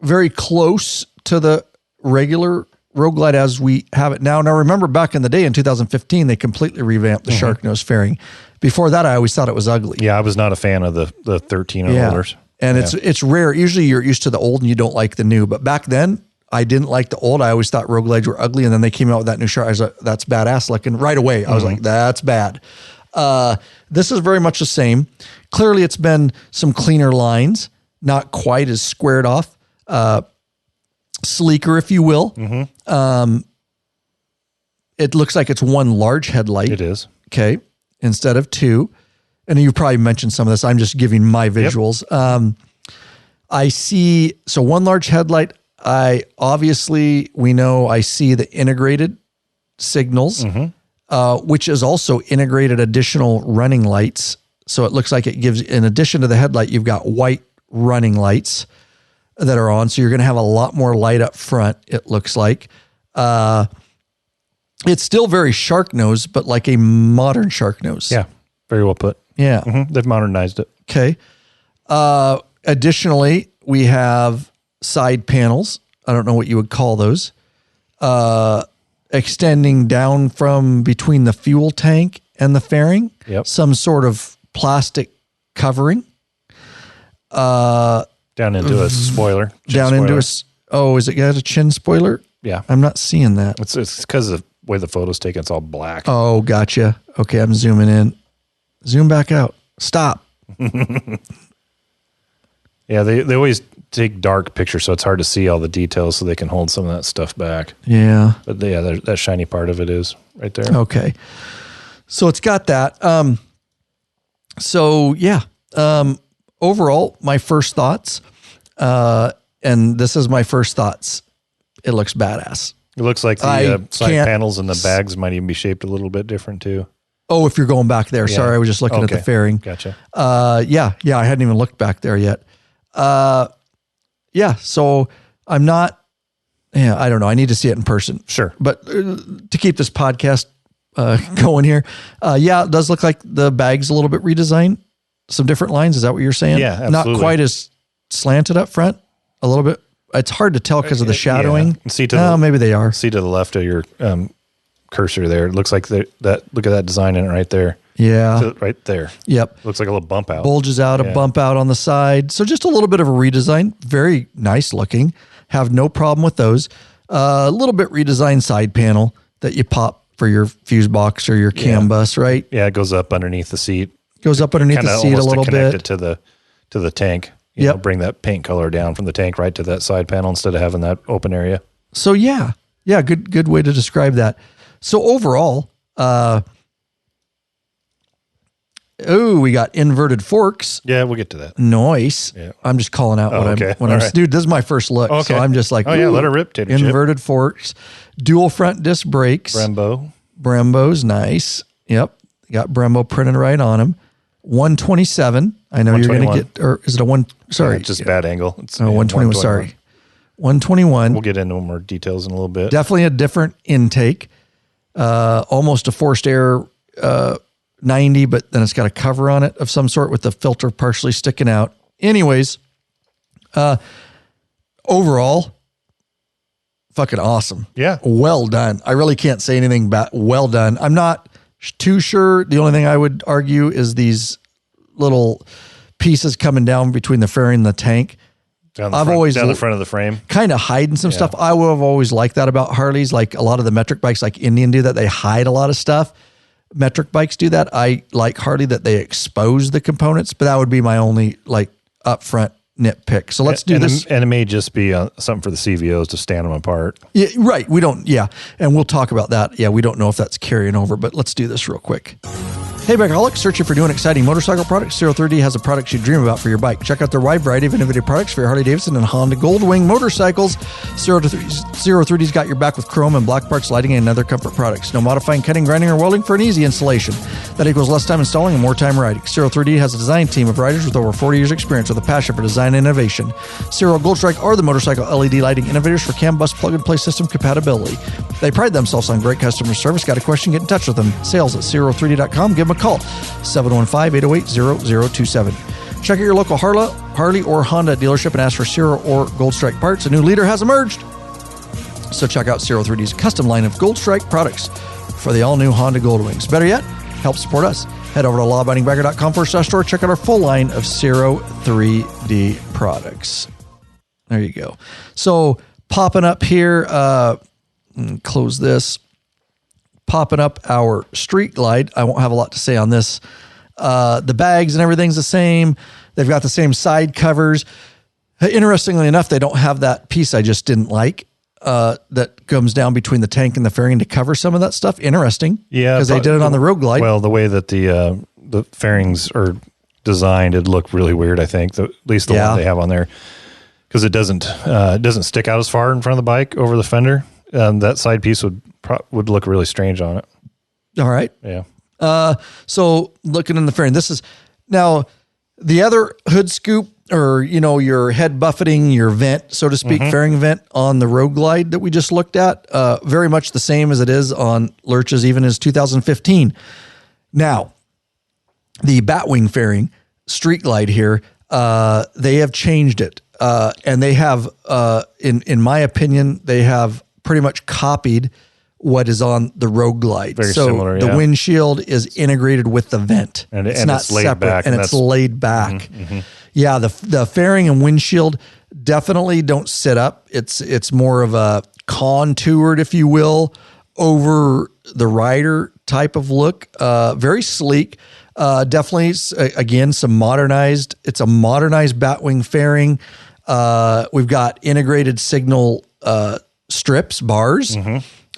very close to the regular Road Glide as we have it now. Now, remember back in the day in 2015, they completely revamped the shark nose fairing. Before that, I always thought it was ugly. Yeah, I was not a fan of the 13 and olders. And it's rare. Usually you're used to the old and you don't like the new. But back then, I didn't like the old. I always thought Road Glides were ugly. And then they came out with that new shark. I was like, that's badass looking right away. I was like, that's bad. This is very much the same. Clearly, it's been some cleaner lines, not quite as squared off, sleeker, if you will. It looks like it's one large headlight. It is. Okay. Instead of two. And you probably mentioned some of this. I'm just giving my visuals. Yep. I see, so one large headlight. We know I see the integrated signals. Which is also integrated additional running lights. So it looks like it gives, in addition to the headlight, you've got white running lights. that are on. So you're going to have a lot more light up front, it looks like. It's still very shark nose, but like a modern shark nose. Yeah, very well put. Yeah. Mm-hmm. They've modernized it. Okay. Additionally, we have side panels. I don't know what you would call those. Extending down from between the fuel tank and the fairing. Yep. Some sort of plastic covering. Down into a spoiler. Down spoiler. into is it got a chin spoiler? Yeah. I'm not seeing that. It's because of the way the photo's taken. It's all black. Oh, gotcha. Okay, I'm zooming in. Zoom back out. Stop. Yeah, they always take dark pictures, so it's hard to see all the details, so they can hold some of that stuff back. Yeah. But yeah, that shiny part of it is right there. Okay. So it's got that. Overall, my first thoughts, and this is my first thoughts, it looks badass. It looks like the side panels and the bags might even be shaped a little bit different too. Oh, if you're going back there. Yeah. Sorry, I was just looking at the fairing. Gotcha. Yeah, I hadn't even looked back there yet. So I'm not, I don't know. I need to see it in person. Sure. But to keep this podcast going here, it does look like the bag's a little bit redesigned. Some different lines. Is that what you're saying? Yeah, absolutely. Not quite as slanted up front. A little bit. It's hard to tell because of the shadowing. Yeah. Maybe they are. See to the left of your cursor there. It looks like look at that design in it right there. Yeah. Right there. Yep. Looks like a little bump out. Bulges out, a bump out on the side. So just a little bit of a redesign. Very nice looking. Have no problem with those. A little bit redesigned side panel that you pop for your fuse box or your CAN bus, right? Yeah, it goes up underneath the seat. Goes up underneath the seat a little bit. Connect it to the tank. You know, bring that paint color down from the tank right to that side panel instead of having that open area. So good way to describe that. So overall, we got inverted forks. Yeah, we'll get to that. Nice. Yeah. I'm just calling out dude, this is my first look. Okay. So I'm just like, let her rip, Teddy. Inverted forks, dual front disc brakes. Brembo's nice. Yep. Got Brembo printed right on them. 127. I know you're going to get, or is it a one? Sorry. Just bad angle. It's 121. Sorry. 121. We'll get into more details in a little bit. Definitely a different intake. Almost a forced air 90, but then it's got a cover on it of some sort with the filter partially sticking out. Anyways, overall, fucking awesome. Yeah. Well done. I really can't say anything bad. Well done. I'm not too sure. The only thing I would argue is these little pieces coming down between the fairing and the tank. Down the front of the frame. Kind of hiding some stuff. I would have always liked that about Harleys. Like a lot of the metric bikes, like Indian do that. They hide a lot of stuff. Metric bikes do that. I like Harley that they expose the components, but that would be my only like upfront nitpick. So let's do this. And it may just be something for the CVOs to stand them apart. Yeah, right. We don't. Yeah. And we'll talk about that. Yeah. We don't know if that's carrying over, but let's do this real quick. Hey, Bikeaholics, searching for new and exciting motorcycle products? 030 has a product you dream about for your bike. Check out their wide variety of innovative products for your Harley-Davidson and Honda Goldwing motorcycles. 030's got your back with chrome and black parts, lighting, and other comfort products. No modifying, cutting, grinding, or welding for an easy installation. That equals less time installing and more time riding. 030 has a design team of riders with over 40 years experience with a passion for design and innovation. Zero Gold Strike are the motorcycle LED lighting innovators for CAN bus plug-and-play system compatibility. They pride themselves on great customer service. Got a question? Get in touch with them. Sales at 030.com. Give them a call, 715-808-0027. Check out your local Harley or Honda dealership and ask for Zero or Gold Strike parts. A new leader has emerged. So check out 030's custom line of Gold Strike products for the all-new Honda Goldwings. Better yet, help support us. Head over to lawabidingbiker.com/store. Check out our full line of 03D products. There you go. So popping up here, close this. Popping up our Street Glide. I won't have a lot to say on this. The bags and everything's the same. They've got the same side covers. Interestingly enough, they don't have that piece I just didn't like that comes down between the tank and the fairing to cover some of that stuff. Interesting. Yeah. Because they did it on the Road Glide. Well, the way that the fairings are designed, it looked really weird, I think. At least the one they have on there. Because it doesn't stick out as far in front of the bike over the fender. That side piece would look really strange on it. All right. Yeah. So looking in the fairing, this is now the other hood scoop or, your head buffeting, your vent, so to speak, fairing vent on the Road Glide that we just looked at, very much the same as it is on Lurches, even as 2015. Now, the Batwing fairing, Street Glide here, they have changed it. And they have, in my opinion, they have pretty much copied what is on the Road Glide. Very similar, the windshield is integrated with the vent. It's not separate, and it's laid back. Yeah, the fairing and windshield definitely don't sit up. It's more of a contoured, if you will, over the rider type of look. Very sleek. Definitely, again, it's a modernized Batwing fairing. We've got integrated signal strips, bars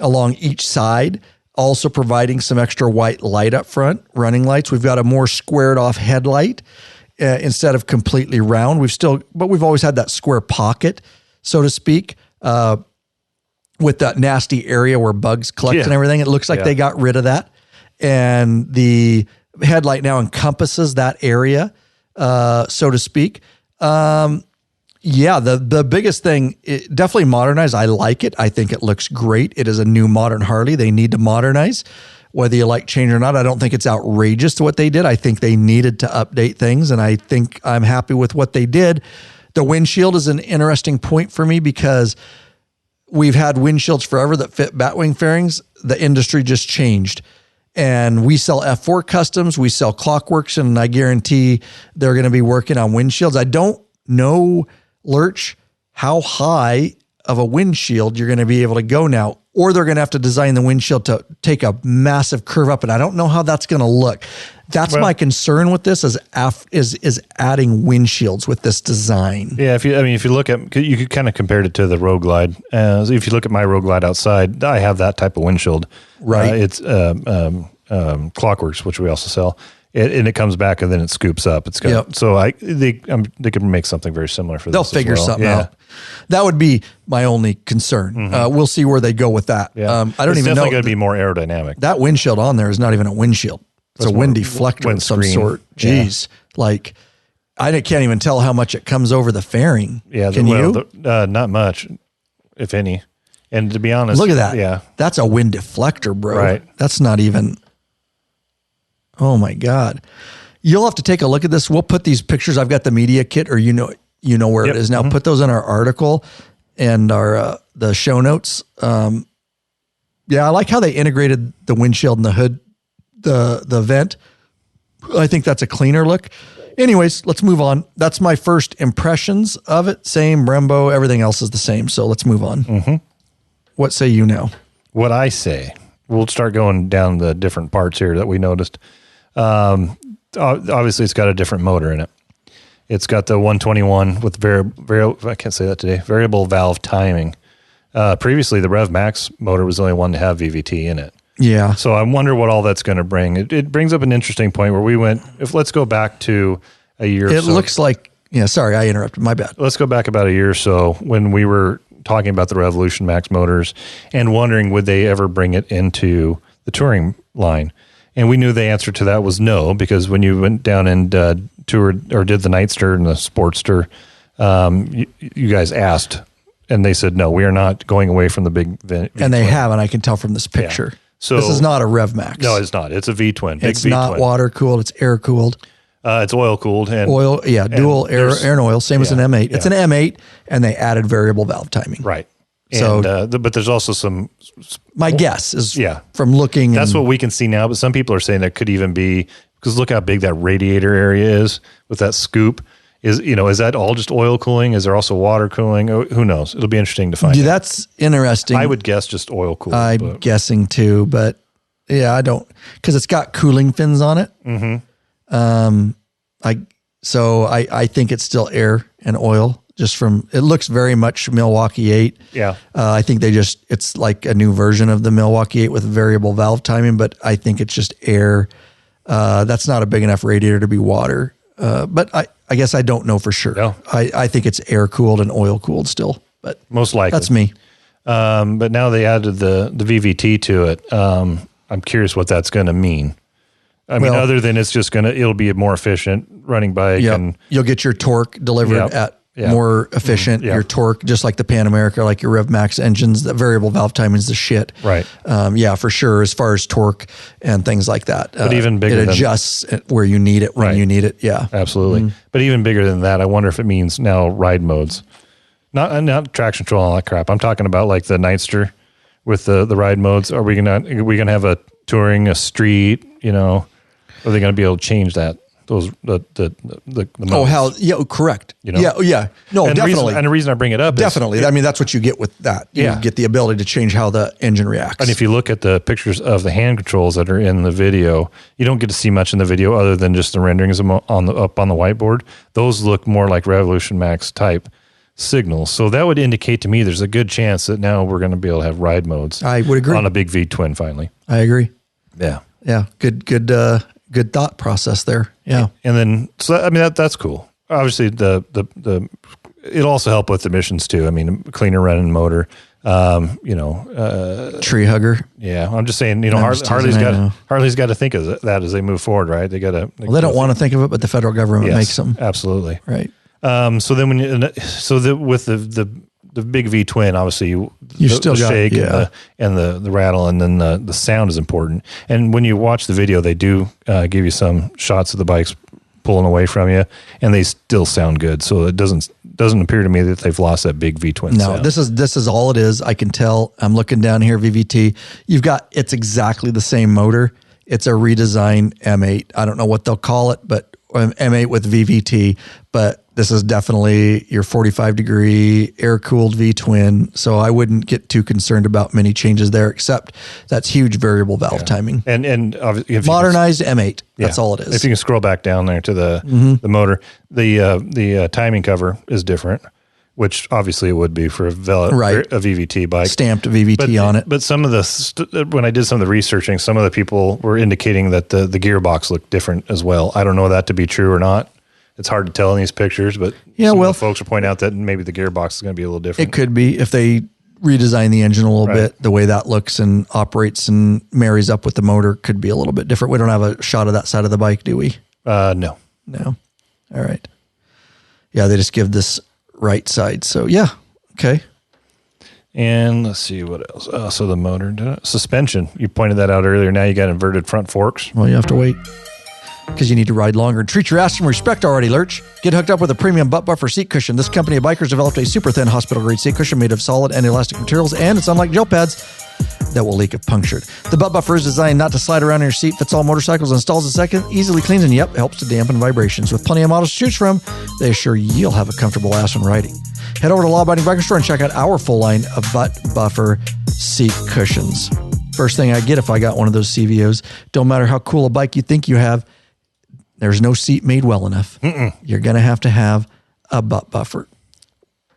along each side, also providing some extra white light up front, running lights. We've got a more squared off headlight instead of completely round. But we've always had that square pocket, so to speak, with that nasty area where bugs collect and everything. It looks like they got rid of that. And the headlight now encompasses that area, so to speak. The biggest thing, it definitely modernized. I like it. I think it looks great. It is a new modern Harley. They need to modernize, whether you like change or not. I don't think it's outrageous to what they did. I think they needed to update things, and I think I'm happy with what they did. The windshield is an interesting point for me because we've had windshields forever that fit Batwing fairings. The industry just changed. And we sell F4 customs, we sell Clockworks, and I guarantee they're going to be working on windshields. I don't know, Lurch, how high of a windshield you're going to be able to go now, or they're going to have to design the windshield to take a massive curve up, and I don't know how that's going to look. That's my concern with this is adding windshields with this design. Yeah, if you look at, you could kind of compare it to the Road Glide. If you look at my Road Glide outside, I have that type of windshield. Right. It's Clockworks, which we also sell. And it comes back and then it scoops up. It's got, so they can make something very similar for this. They'll figure something out. That would be my only concern. We'll see where they go with that. Yeah. I don't it's even know. It's definitely going to be more aerodynamic. That windshield on there is not even a windshield. It's a wind deflector of some sort. Jeez. Like, I can't even tell how much it comes over the fairing. Yeah. Can you? Not much, if any. And to be honest. Look at that. Yeah. That's a wind deflector, bro. Right. That's not even. Oh my God. You'll have to take a look at this. We'll put these pictures. I've got the media kit, or you know where it is now. Put those in our article and our the show notes. I like how they integrated the windshield and the hood, the vent. I think that's a cleaner look. Anyways, let's move on. That's my first impressions of it. Same Brembo, everything else is the same. So let's move on. What say you now? What I say. We'll start going down the different parts here that we noticed. Obviously, it's got a different motor in it. It's got the 121 with I can't say that today, variable valve timing. Previously, the Rev Max motor was the only one to have VVT in it. Yeah. So I wonder what all that's going to bring. It brings up an interesting point where we went, let's go back to a year or so. It looks like, sorry, I interrupted. My bad. Let's go back about a year or so when we were talking about the Revolution Max motors and wondering would they ever bring it into the touring line. And we knew the answer to that was no, because when you went down and toured or did the Nightster and the Sportster, you guys asked, and they said, no, we are not going away from the big V-twin. And they haven't, I can tell from this picture. Yeah. So this is not a Rev Max. No, it's not. It's a V-twin. It's not water cooled. It's air cooled. It's oil cooled. And dual air and oil, same as an M8. It's an M8, and they added variable valve timing. Right. So, but there's also some. My guess is from looking. That's what we can see now. But some people are saying that could even be because look how big that radiator area is with that scoop. Is that all just oil cooling? Is there also water cooling? Who knows? It'll be interesting to find out. That's interesting. I would guess just oil cooling. I'm guessing too, but I don't because it's got cooling fins on it. I think it's still air and oil. Just from, it looks very much Milwaukee-Eight. Yeah. I think it's like a new version of the Milwaukee-Eight with variable valve timing, but I think it's just air. That's not a big enough radiator to be water. But I guess I don't know for sure. No. I think it's air cooled and oil cooled still, but most likely. That's me. But now they added the VVT to it. I'm curious what that's going to mean. I mean, other than it'll be a more efficient running bike. Yep. And you'll get your torque delivered at more efficient. Your torque, just like the Pan America, like your Rev Max engines, the variable valve timing is the shit. Right. For sure. As far as torque and things like that. But even bigger, it adjusts where you need it when you need it. Yeah, absolutely. But even bigger than that, I wonder if it means now ride modes, not traction control and all that crap. I'm talking about like the Nightster with the ride modes. Are we gonna have a touring, a street? Are they gonna be able to change that? Those the modes. Correct. No, and definitely. The reason I bring it up definitely. I mean, that's what you get with that. You get the ability to change how the engine reacts. And if you look at the pictures of the hand controls that are in the video, you don't get to see much in the video other than just the renderings up on the whiteboard. Those look more like Revolution Max type signals. So that would indicate to me there's a good chance that now we're going to be able to have ride modes. I would agree. On a big V twin finally. I agree. Yeah. Yeah. Good thought process there. Yeah. And then, that's cool. Obviously it'll also help with emissions too. I mean, cleaner running motor, tree hugger. Yeah. I'm just saying, Harley's got to think of that as they move forward, right? They don't want to think of it, but the federal government makes them. Absolutely. Right. So then with the big V twin, obviously you still got shake and the rattle, and then the sound is important. And when you watch the video, they do give you some shots of the bikes pulling away from you, and they still sound good. So it doesn't appear to me that they've lost that big V twin. No, sound. This is all it is. I can tell. I'm looking down here, VVT. It's exactly the same motor. It's a redesigned M8. I don't know what they'll call it, but M8 with VVT, but this is definitely your 45-degree air-cooled V-twin, so I wouldn't get too concerned about many changes there, except that's huge variable valve timing. And modernized M8, that's all it is. If you can scroll back down there to the motor, the timing cover is different, which obviously it would be for a VVT bike. Stamped VVT on it. But some of when I did some of the researching, some of the people were indicating that the gearbox looked different as well. I don't know that to be true or not. It's hard to tell in these pictures, but some of the folks are pointing out that maybe the gearbox is going to be a little different. It could be if they redesign the engine a little bit, the way that looks and operates and marries up with the motor could be a little bit different. We don't have a shot of that side of the bike, do we? No. All right. Yeah, they just give this right side. So yeah. Okay. And let's see what else. So the motor, suspension, you pointed that out earlier. Now you got inverted front forks. Well, you have to wait because you need to ride longer and treat your ass some respect already, Lurch. Get hooked up with a premium butt buffer seat cushion. This company of bikers developed a super thin hospital grade seat cushion made of solid and elastic materials, and it's unlike gel pads that will leak if punctured. The butt buffer is designed not to slide around in your seat, fits all motorcycles, installs in a second, easily cleans, and helps to dampen vibrations. With plenty of models to choose from, they assure you'll have a comfortable ass when riding. Head over to Law Abiding Biker Store and check out our full line of butt buffer seat cushions. First thing I get if I got one of those CVOs, don't matter how cool a bike you think you have, there's no seat made well enough. You're going to have a butt buffer.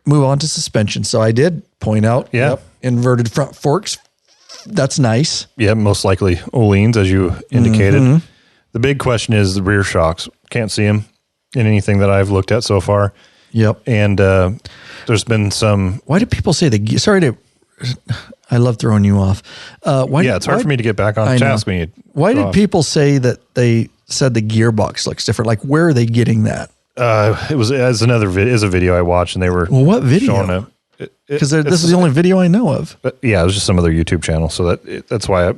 Move on to suspension. So I did point out inverted front forks. That's nice. Yeah, most likely Öhlins, as you indicated. The big question is the rear shocks. Can't see them in anything that I've looked at so far. Yep. And there's been some... Why do people say I love throwing you off. It's hard for me to get back on task when you... Why did people say that they said the gearbox looks different? Like, where are they getting that? It was as a video I watched, and they were what video? Because this is the only video I know of. Yeah, it was just some other YouTube channel, so that's why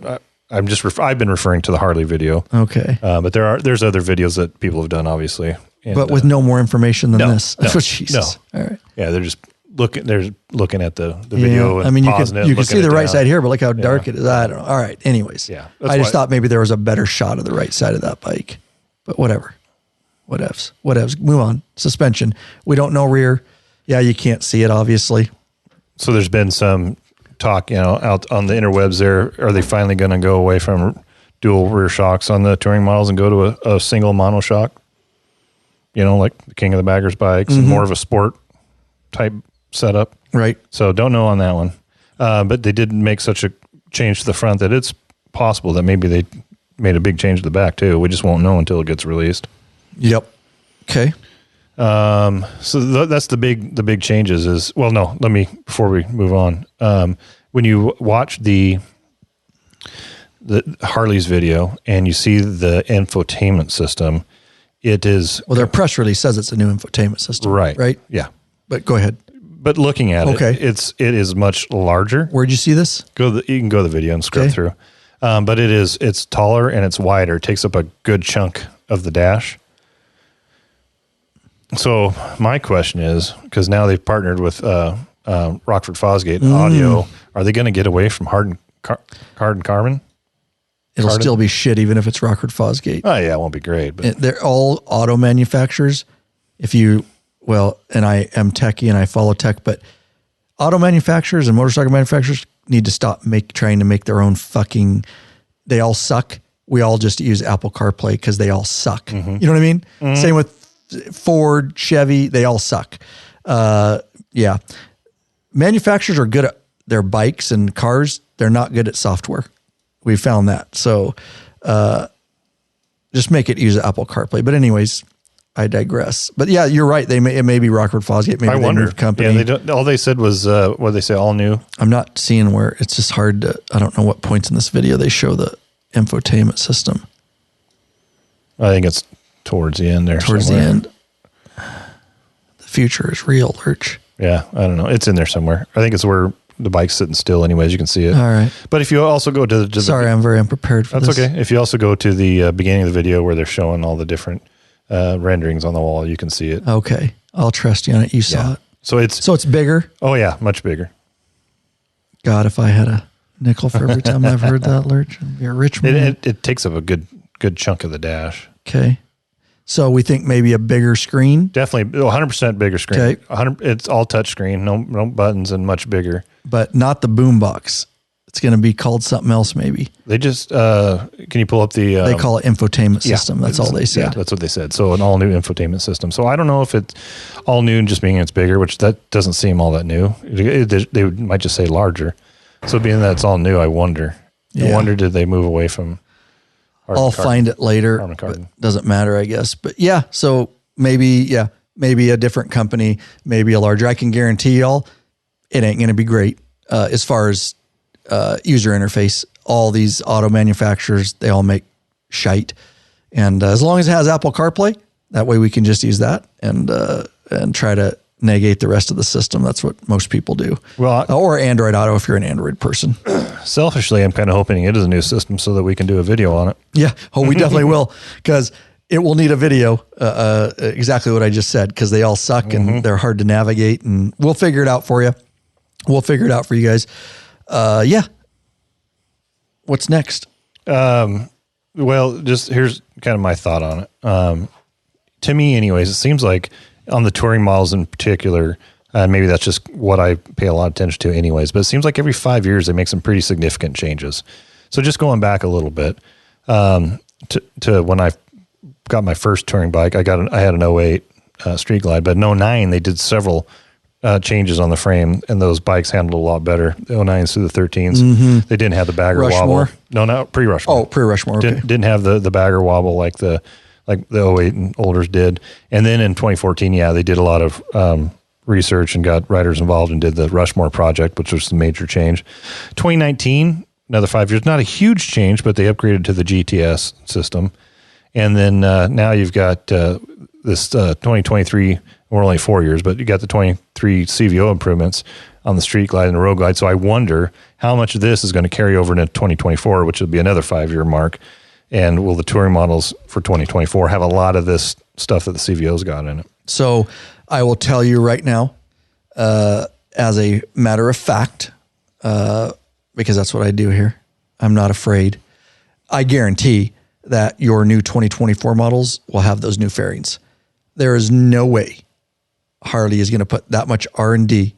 I've been referring to the Harley video. Okay, but there's other videos that people have done, obviously, but with no more information than this. Oh, Jesus. No. All right. Yeah, they're just looking at the video. And you can see the right side here, but look how dark it is. I don't know. All right. Anyways, I just thought maybe there was a better shot of the right side of that bike, but whatever. Whatevs. Move on. Suspension. We don't know rear. Yeah, you can't see it, obviously. So there's been some talk, out on the interwebs there. Are they finally going to go away from dual rear shocks on the touring models and go to a single monoshock? Like the King of the Baggers bikes and more of a sport type setup. Right. So don't know on that one. But they did make such a change to the front that it's possible that maybe they made a big change to the back too. We just won't know until it gets released. Yep. Okay. So that's the big changes is, before we move on, when you watch the the Harley's video and you see the infotainment system, it is... Well, their press release says it's a new infotainment system. Right. Right? Yeah. But go ahead. But looking at it, it is much larger. Where'd you see this? You can go to the video and scrub through. But it's taller and it's wider. It takes up a good chunk of the dash. So my question is, because now they've partnered with Rockford Fosgate Audio, are they going to get away from hardened carbon? It'll still be shit even if it's Rockford Fosgate. Oh yeah, it won't be great. But they're all auto manufacturers. And I am techie and I follow tech, but auto manufacturers and motorcycle manufacturers need to stop trying to make their own fucking, they all suck. We all just use Apple CarPlay because they all suck. You know what I mean? Same with Ford, Chevy, they all suck. Yeah. Manufacturers are good at their bikes and cars. They're not good at software. We found that. So just make it use Apple CarPlay. But anyways, I digress. But yeah, you're right. It may be Rockford Fosgate. Maybe they moved company. Yeah, all they said was, what did they say, all new? I'm not seeing where. It's just hard to, I don't know what points in this video they show the infotainment system. I think it's towards the end there. Towards the end. The future is real, Lurch. Yeah, I don't know. It's in there somewhere. I think it's where the bike's sitting still anyways. You can see it. All right. But if you also go to Sorry, I'm very unprepared for this. That's okay. If you also go to the beginning of the video where they're showing all the different renderings on the wall, you can see it. Okay. I'll trust you on it. You saw it. So it's bigger? Oh yeah, much bigger. God, if I had a nickel for every time I've heard that, Lurch, I'd be a rich man. It takes up a good chunk of the dash. Okay. So we think maybe a bigger screen? Definitely 100% bigger screen. Okay. It's all touch screen, no buttons, and much bigger. But not the boombox. It's going to be called something else maybe. They just, can you pull up the... they call it infotainment system. That's all they said. Yeah, that's what they said. So an all-new infotainment system. So I don't know if it's all new and just being it's bigger, which that doesn't seem all that new. They might just say larger. So being that it's all new, I wonder. Yeah. I wonder, did they move away from... I'll find it later. But doesn't matter, I guess. But yeah, so maybe a different company, maybe a larger. I can guarantee y'all, it ain't going to be great as far as user interface. All these auto manufacturers, they all make shite. And as long as it has Apple CarPlay, that way we can just use that and try to negate the rest of the system. That's what most people do. Well, or Android Auto if you're an Android person. Selfishly, I'm kind of hoping it is a new system so that we can do a video on it. Yeah. Oh, we definitely will, because it will need a video. Exactly what I just said, because they all suck and they're hard to navigate, and we'll figure it out for you. We'll figure it out for you guys. Yeah. What's next? Well, just here's kind of my thought on it. To me, anyways, it seems like on the touring models in particular, maybe that's just what I pay a lot of attention to anyways, but it seems like every 5 years they make some pretty significant changes. So just going back a little bit, to when I got my first touring bike, I had an 08 Street Glide, but in 09 they did several changes on the frame, and those bikes handled a lot better. The 09s through the 13s, they didn't have the bagger wobble. No, not pre-Rushmore. Oh, pre-Rushmore. Okay. Didn't have the bagger wobble like the 08 and olders did. And then in 2014, they did a lot of research and got writers involved and did the Rushmore project, which was the major change. 2019, another 5 years, not a huge change, but they upgraded to the GTS system. And then now you've got this 2023, we're only 4 years, but you got the 23 CVO improvements on the Street Glide and the Road Glide. So I wonder how much of this is going to carry over into 2024, which will be another 5-year mark. And will the touring models for 2024 have a lot of this stuff that the CVO's got in it? So I will tell you right now, as a matter of fact, because that's what I do here, I'm not afraid. I guarantee that your new 2024 models will have those new fairings. There is no way Harley is going to put that much R&D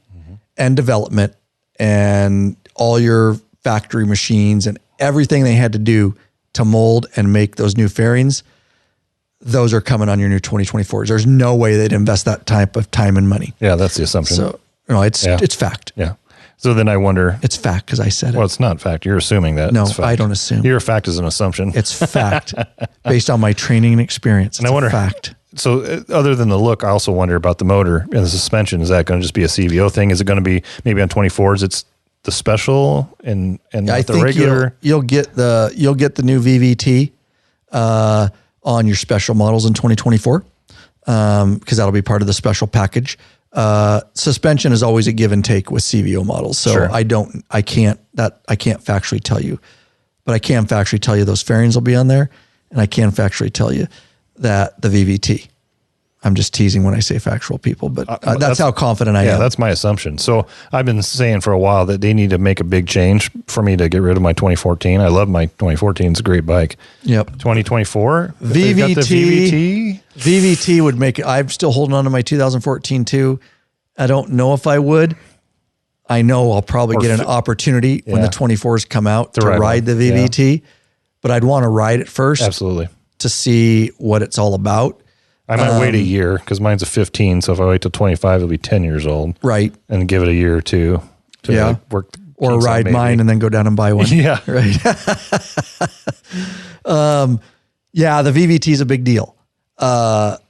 and development and all your factory machines and everything they had to do to mold and make those new fairings. Those are coming on your new 2024s. There's no way they'd invest that type of time and money. Yeah, that's the assumption. So, it's fact. Yeah. So then I wonder. It's fact because I said it. Well, it's not fact. You're assuming that. No, it's fact. I don't assume. Your fact is an assumption. It's fact based on my training and experience. And I wonder, fact. So other than the look, I also wonder about the motor and the suspension. Is that going to just be a CVO thing? Is it going to be maybe on 24s? It's the special and I the think regular? You'll get the new VVT on your special models in 2024 because that'll be part of the special package. Suspension is always a give and take with CVO models, so Sure. I can't factually tell you, but I can factually tell you those fairings will be on there, and I can factually tell you that the VVT. I'm just teasing when I say factual, people, but that's how confident I am. Yeah, that's my assumption. So I've been saying for a while that they need to make a big change for me to get rid of my 2014. I love my 2014. It's a great bike. Yep. 2024? VVT. VVT would make it. I'm still holding on to my 2014 too. I don't know if I would. I know I'll probably get an opportunity when the 24s come out to ride the VVT, but I'd want to ride it first. Absolutely. To see what it's all about. I might wait a year because mine's a 15. So if I wait till 25, it'll be 10 years old. Right. And give it a year or two to work. Or ride mine and then go down and buy one. Yeah. Right. Yeah, the VVT is a big deal. A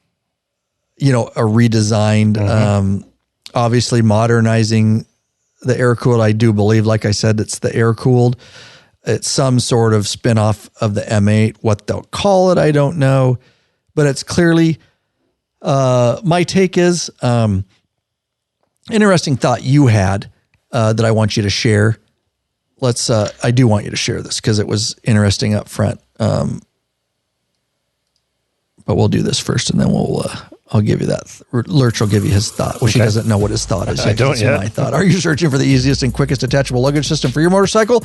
redesigned, obviously modernizing the air cooled. I do believe, like I said, it's the air cooled. It's some sort of spinoff of the M8. What they'll call it, I don't know. But it's clearly, my take is, interesting thought you had that I want you to share. I do want you to share this because it was interesting up front. But we'll do this first and then I'll give you that. Lurch will give you his thought, which he doesn't know what his thought is. I don't yet. My thought. Are you searching for the easiest and quickest attachable luggage system for your motorcycle?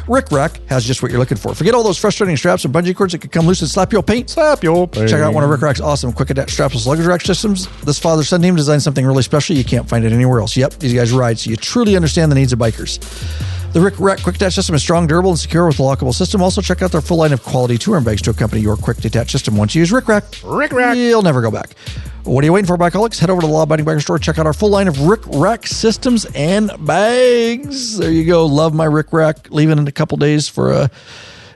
Rick Rack has just what you're looking for. Forget all those frustrating straps and bungee cords that could come loose and slap your paint. Slap your paint. Check out one of Rick Rack's awesome quick attach strapless luggage rack systems. This father-son team designed something really special. You can't find it anywhere else. Yep, these guys ride, so you truly understand the needs of bikers. The Rick Rack Quick Detach system is strong, durable, and secure with a lockable system. Also, check out their full line of quality touring bags to accompany your Quick Detach system. Once you use Rick Rack, you'll never go back. What are you waiting for, bikeaholics? Head over to the Law-Abiding Biker Store. Check out our full line of Rick Rack systems and bags. There you go. Love my Rick Rack. Leaving in a couple days for a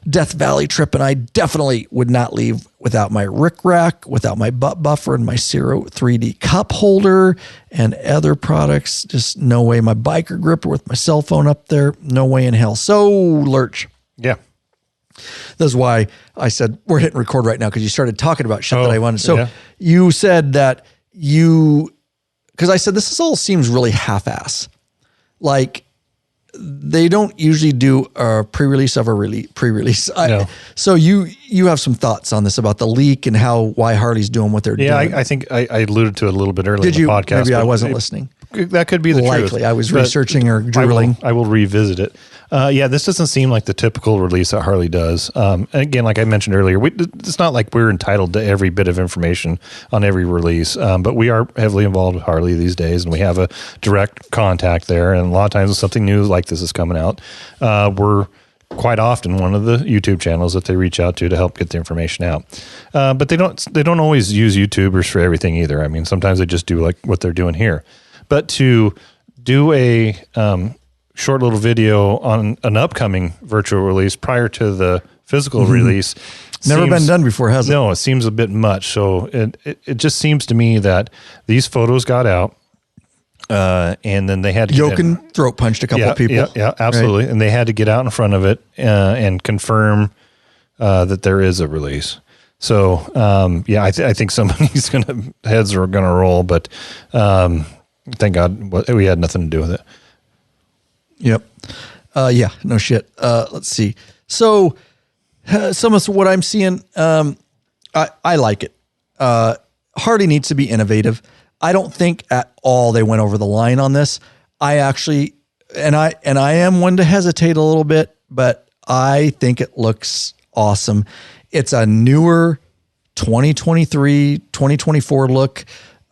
Death Valley trip, and I definitely would not leave without my Rick Rack, without my butt buffer and my Zero 3D cup holder and other products. Just no way. My biker gripper with my cell phone up there. No way in hell. So, Lurch. Yeah. That's why I said we're hitting record right now because you started talking about shit that I wanted. So you said that because I said this all seems really half-ass. Like they don't usually do a pre-release of a pre-release. No. So you have some thoughts on this about the leak and why Harley's doing what they're doing. Yeah, I think I alluded to it a little bit earlier in the podcast. Maybe I wasn't listening. That could be the truth. Likely. I was researching or drooling. I will revisit it. This doesn't seem like the typical release that Harley does. And again, like I mentioned earlier, it's not like we're entitled to every bit of information on every release, but we are heavily involved with Harley these days, and we have a direct contact there. And a lot of times when something new like this is coming out, we're quite often one of the YouTube channels that they reach out to help get the information out. But they don't always use YouTubers for everything either. I mean, sometimes they just do like what they're doing here. But to do a short little video on an upcoming virtual release prior to the physical release never been done before, has it? No, it seems a bit much. So it just seems to me that these photos got out, and then they had to Jochen throat punched a couple of people. Yeah, absolutely, right? And they had to get out in front of it and confirm that there is a release. So I think somebody's heads are gonna roll, but. Thank God we had nothing to do with it. Yep. No shit. Let's see. So some of what I'm seeing, I like it. Harley needs to be innovative. I don't think at all they went over the line on this. I actually, and I am one to hesitate a little bit, but I think it looks awesome. It's a newer 2023, 2024 look.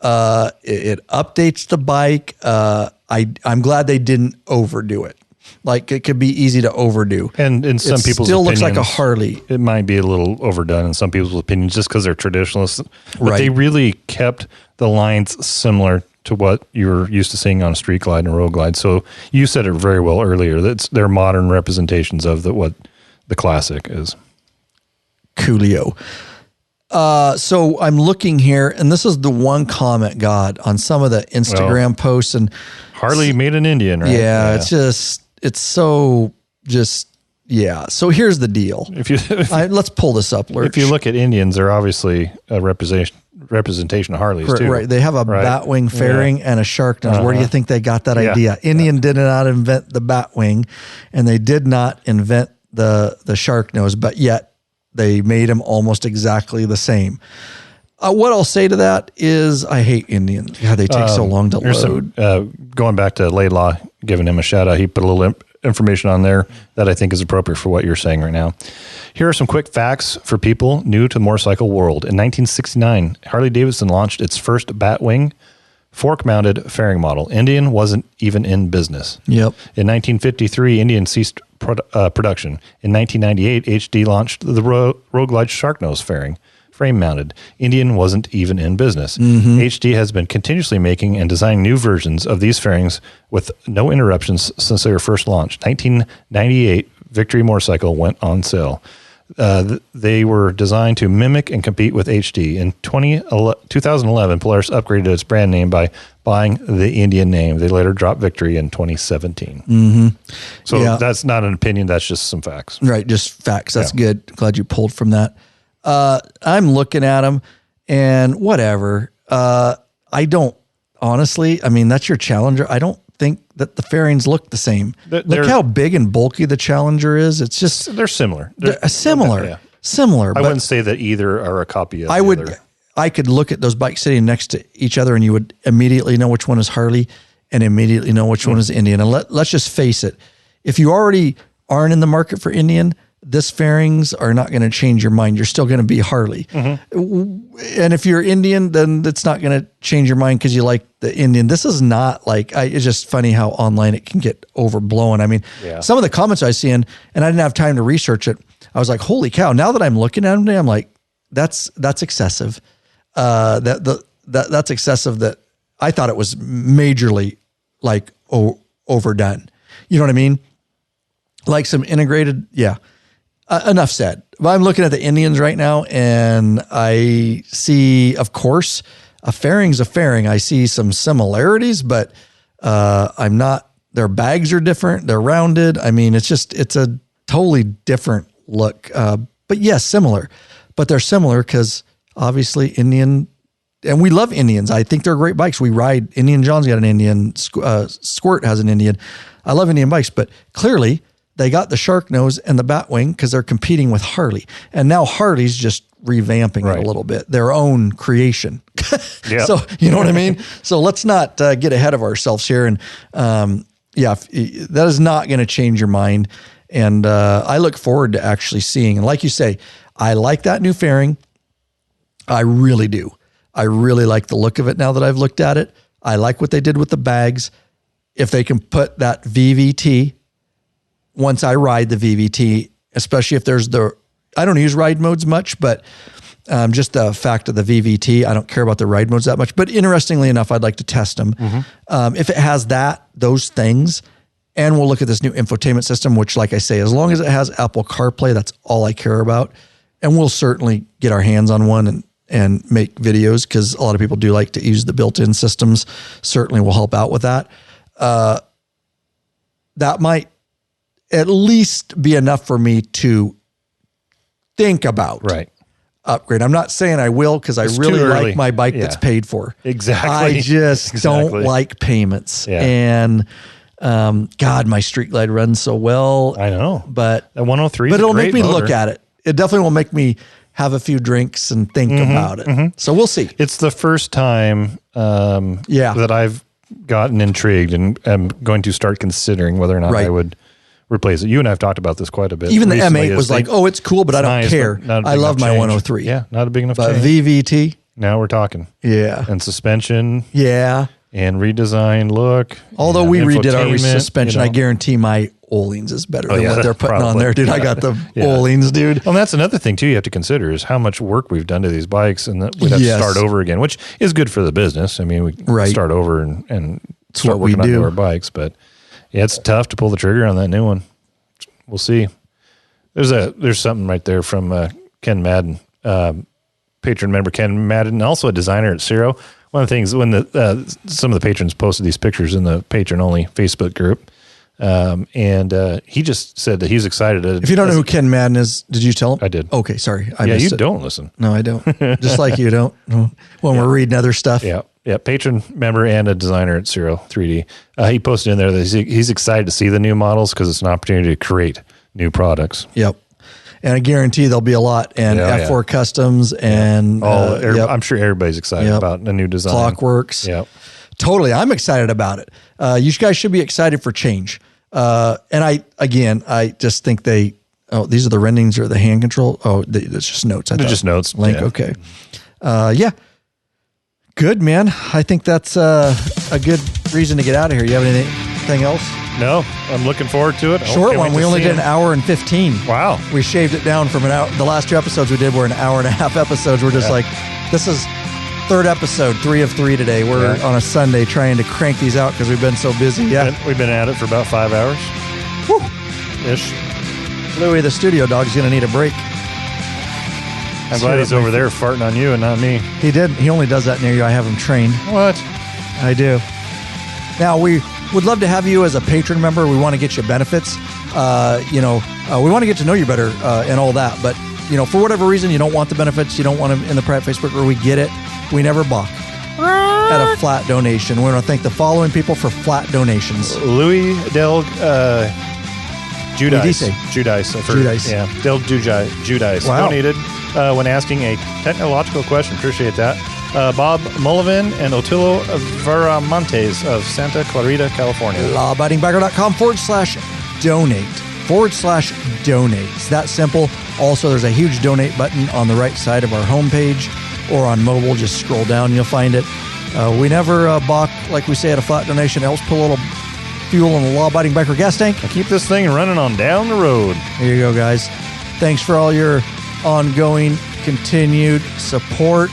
It updates the bike. I'm glad they didn't overdo it. Like it could be easy to overdo. And in some people's still opinions, looks like a Harley. It might be a little overdone in some people's opinions just because they're traditionalists. But right. They really kept the lines similar to what you're used to seeing on a street glide and a road glide. So you said it very well earlier. They're modern representations of what the classic is. Coolio. So I'm looking here, and this is the one comment God on some of the Instagram posts, and Harley made in India, right? Yeah, it's just it's so just, yeah. So here's the deal. Let's pull this up, Lurch. If you look at Indians, they're obviously a representation of Harleys too. Right. They have a batwing fairing and a shark nose. Where do you think they got that idea? Indian did not invent the batwing, and they did not invent the shark nose, but yet they made them almost exactly the same. What I'll say to that is I hate Indians. God, they take so long to load. Going back to Laidlaw, giving him a shout out, he put a little information on there that I think is appropriate for what you're saying right now. Here are some quick facts for people new to the motorcycle world. In 1969, Harley-Davidson launched its first Batwing fork-mounted fairing model. Indian wasn't even in business. Yep. In 1953, Indian ceased production. In 1998, HD launched the Road Glide Shark Nose fairing, frame-mounted. Indian wasn't even in business. HD has been continuously making and designing new versions of these fairings with no interruptions since they were first launched. 1998, Victory motorcycle went on sale. They were designed to mimic and compete with HD. In 2011, Polaris upgraded its brand name by buying the Indian name. They later dropped Victory in 2017. So that's not an opinion. That's just some facts. Right. Just facts. That's good. Glad you pulled from that. I'm looking at them and whatever. I don't honestly, I mean, that's your Challenger. I don't think that the fairings look the same. Look how big and bulky the Challenger is. It's just, they're similar. Similar. I wouldn't say that either are a copy of the other. I could look at those bikes sitting next to each other and you would immediately know which one is Harley and immediately know which one is Indian. And let's just face it. If you already aren't in the market for Indian, this fairings are not going to change your mind. You're still going to be Harley. And if you're Indian, then it's not going to change your mind because you like the Indian. This is not like, it's just funny how online it can get overblown. I mean, some of the comments I see and I didn't have time to research it. I was like, holy cow. Now that I'm looking at them today, I'm like, that's excessive. That's excessive that I thought it was majorly like overdone. You know what I mean? Like some integrated, enough said. But I'm looking at the Indians right now and I see, of course, a fairing's a fairing. I see some similarities, but their bags are different. They're rounded. I mean, it's a totally different look. But yes, similar. But they're similar because obviously Indian, and we love Indians. I think they're great bikes. We ride, Indian John's got an Indian, Squirt has an Indian. I love Indian bikes, but clearly they got the shark nose and the batwing because they're competing with Harley. And now Harley's just revamping it a little bit, their own creation. So, you know what I mean? So let's not get ahead of ourselves here. And that is not going to change your mind. And I look forward to actually seeing, and like you say, I like that new fairing. I really do. I really like the look of it now that I've looked at it. I like what they did with the bags. If they can put that VVT, once I ride the VVT, especially if there's I don't use ride modes much, but just the fact of the VVT, I don't care about the ride modes that much. But interestingly enough, I'd like to test them. If it has those things, and we'll look at this new infotainment system, which, like I say, as long as it has Apple CarPlay, that's all I care about. And we'll certainly get our hands on one and make videos because a lot of people do like to use the built-in systems. Certainly will help out with that. That might at least be enough for me to think about upgrade. I'm not saying I will because I really like my bike that's paid for. Exactly. I just don't like payments. And God, my Street Glide runs so well. I know. But a 103 but it'll make me look at it. It definitely will make me have a few drinks and think about it. So we'll see. It's the first time that I've gotten intrigued and am going to start considering whether or not I would replace it. You and I have talked about this quite a bit. Even the M8 was like, oh, it's cool, but I don't care. I love my 103. Yeah, not a big enough but change. VVT. Now we're talking. Yeah. And suspension. Yeah. And redesigned look. Although we redid our suspension, I guarantee my Öhlins is better than what they're putting on there, dude. I got the Öhlins, dude. Well, and that's another thing, too, you have to consider is how much work we've done to these bikes and that we'd have to start over again, which is good for the business. I mean, we start over and start working on newer bikes. But, yeah, it's tough to pull the trigger on that new one. We'll see. There's something right there from Ken Madden, patron member Ken Madden, also a designer at Ciro. One of the things when some of the patrons posted these pictures in the patron only Facebook group, And he just said that he's excited. If you don't know who Ken Madden is, did you tell him? I did. Okay, sorry. I yeah, you missed it. don't listen. No, I don't. Just like you don't when we're reading other stuff. Yeah. Yeah. Patron member and a designer at Serial 3D. He posted in there that he's excited to see the new models because it's an opportunity to create new products. Yep. And I guarantee there'll be a lot. And F4 Customs and... I'm sure everybody's excited about a new design. Clockworks. Yep. Totally. I'm excited about it. You guys should be excited for change. And I just think these are the renderings or the hand control. Oh, it's just notes. They're just notes. Link. Yeah. Okay. Yeah. Good, man. I think that's a good reason to get out of here. You have anything else? No, I'm looking forward to it. Short one. We only did an hour and 15. Wow. We shaved it down from an hour. The last 2 episodes we did were an hour and a half episodes. We're just like, this is 3rd episode, 3 of 3 today. We're on a Sunday trying to crank these out because we've been so busy. Yeah. We've been at it for about 5 hours. Woo. Ish. Louie, the studio dog, is going to need a break. I'm glad he's over there farting on you and not me. He did. He only does that near you. I have him trained. What? I do. Now, we would love to have you as a patron member. We want to get you benefits. We want to get to know you better and all that. But, for whatever reason, you don't want the benefits. You don't want them in the private Facebook group. We get it. We never balk at a flat donation. We want to thank the following people for flat donations. Louis Del Judice. Judice. Yeah, Del Judice donated when asking a technological question. Appreciate that. Bob Mullivan and Otillo Veramontes of Santa Clarita, California. Lawabidingbiker.com/donate. It's that simple. Also, there's a huge donate button on the right side of our homepage or on mobile. Just scroll down, you'll find it. We never balk, like we say, at a flat donation. Else put a little fuel in the Law-Abiding Biker gas tank. And keep this thing running on down the road. Here you go, guys. Thanks for all your ongoing, continued support.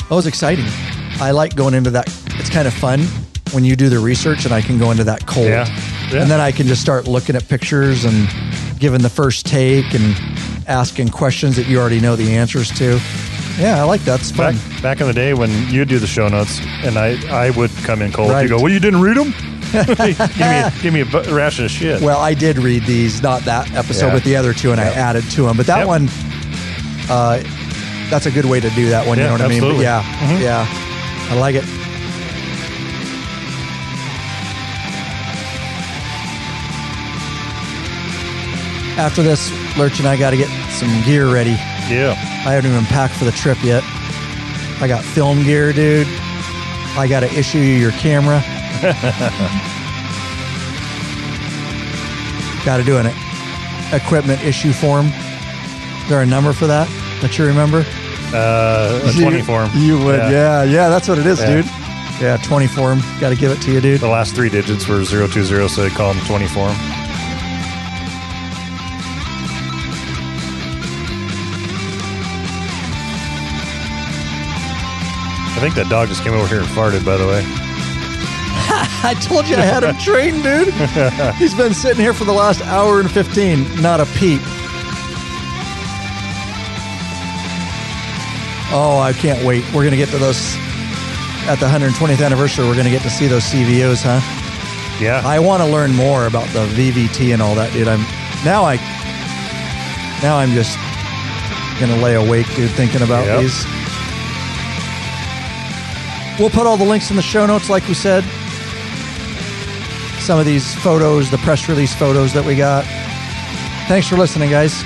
That was exciting. I like going into that. It's kind of fun when you do the research and I can go into that cold. Yeah. And then I can just start looking at pictures and giving the first take and asking questions that you already know the answers to. Yeah, I like that. It's fun. Back in the day when you do the show notes and I would come in cold. Right. You go, well, you didn't read them? give me a ration of shit. Well, I did read these, not that episode, but the other two, and I added to them. But that one, that's a good way to do that one. You know what absolutely. I mean? But yeah, I like it. After this, Lurch and I got to get some gear ready. Yeah. I haven't even packed for the trip yet. I got film gear, dude. I got to issue you your camera. Got to do an equipment issue form. Is there a number for that you remember? A 20 form. You would, yeah. That's what it is, dude. Yeah, 20 form. Got to give it to you, dude. The last 3 digits were 020, so they call them 20 form. I think that dog just came over here and farted, by the way. I told you I had him trained, dude. He's been sitting here for the last hour and 15. Not a peep. Oh, I can't wait. We're going to get to those at the 120th anniversary. We're going to get to see those CVOs, huh? Yeah. I want to learn more about the VVT and all that, dude. I'm just going to lay awake, dude, thinking about these. We'll put all the links in the show notes, like we said. Some of these photos, the press release photos that we got. Thanks for listening, guys.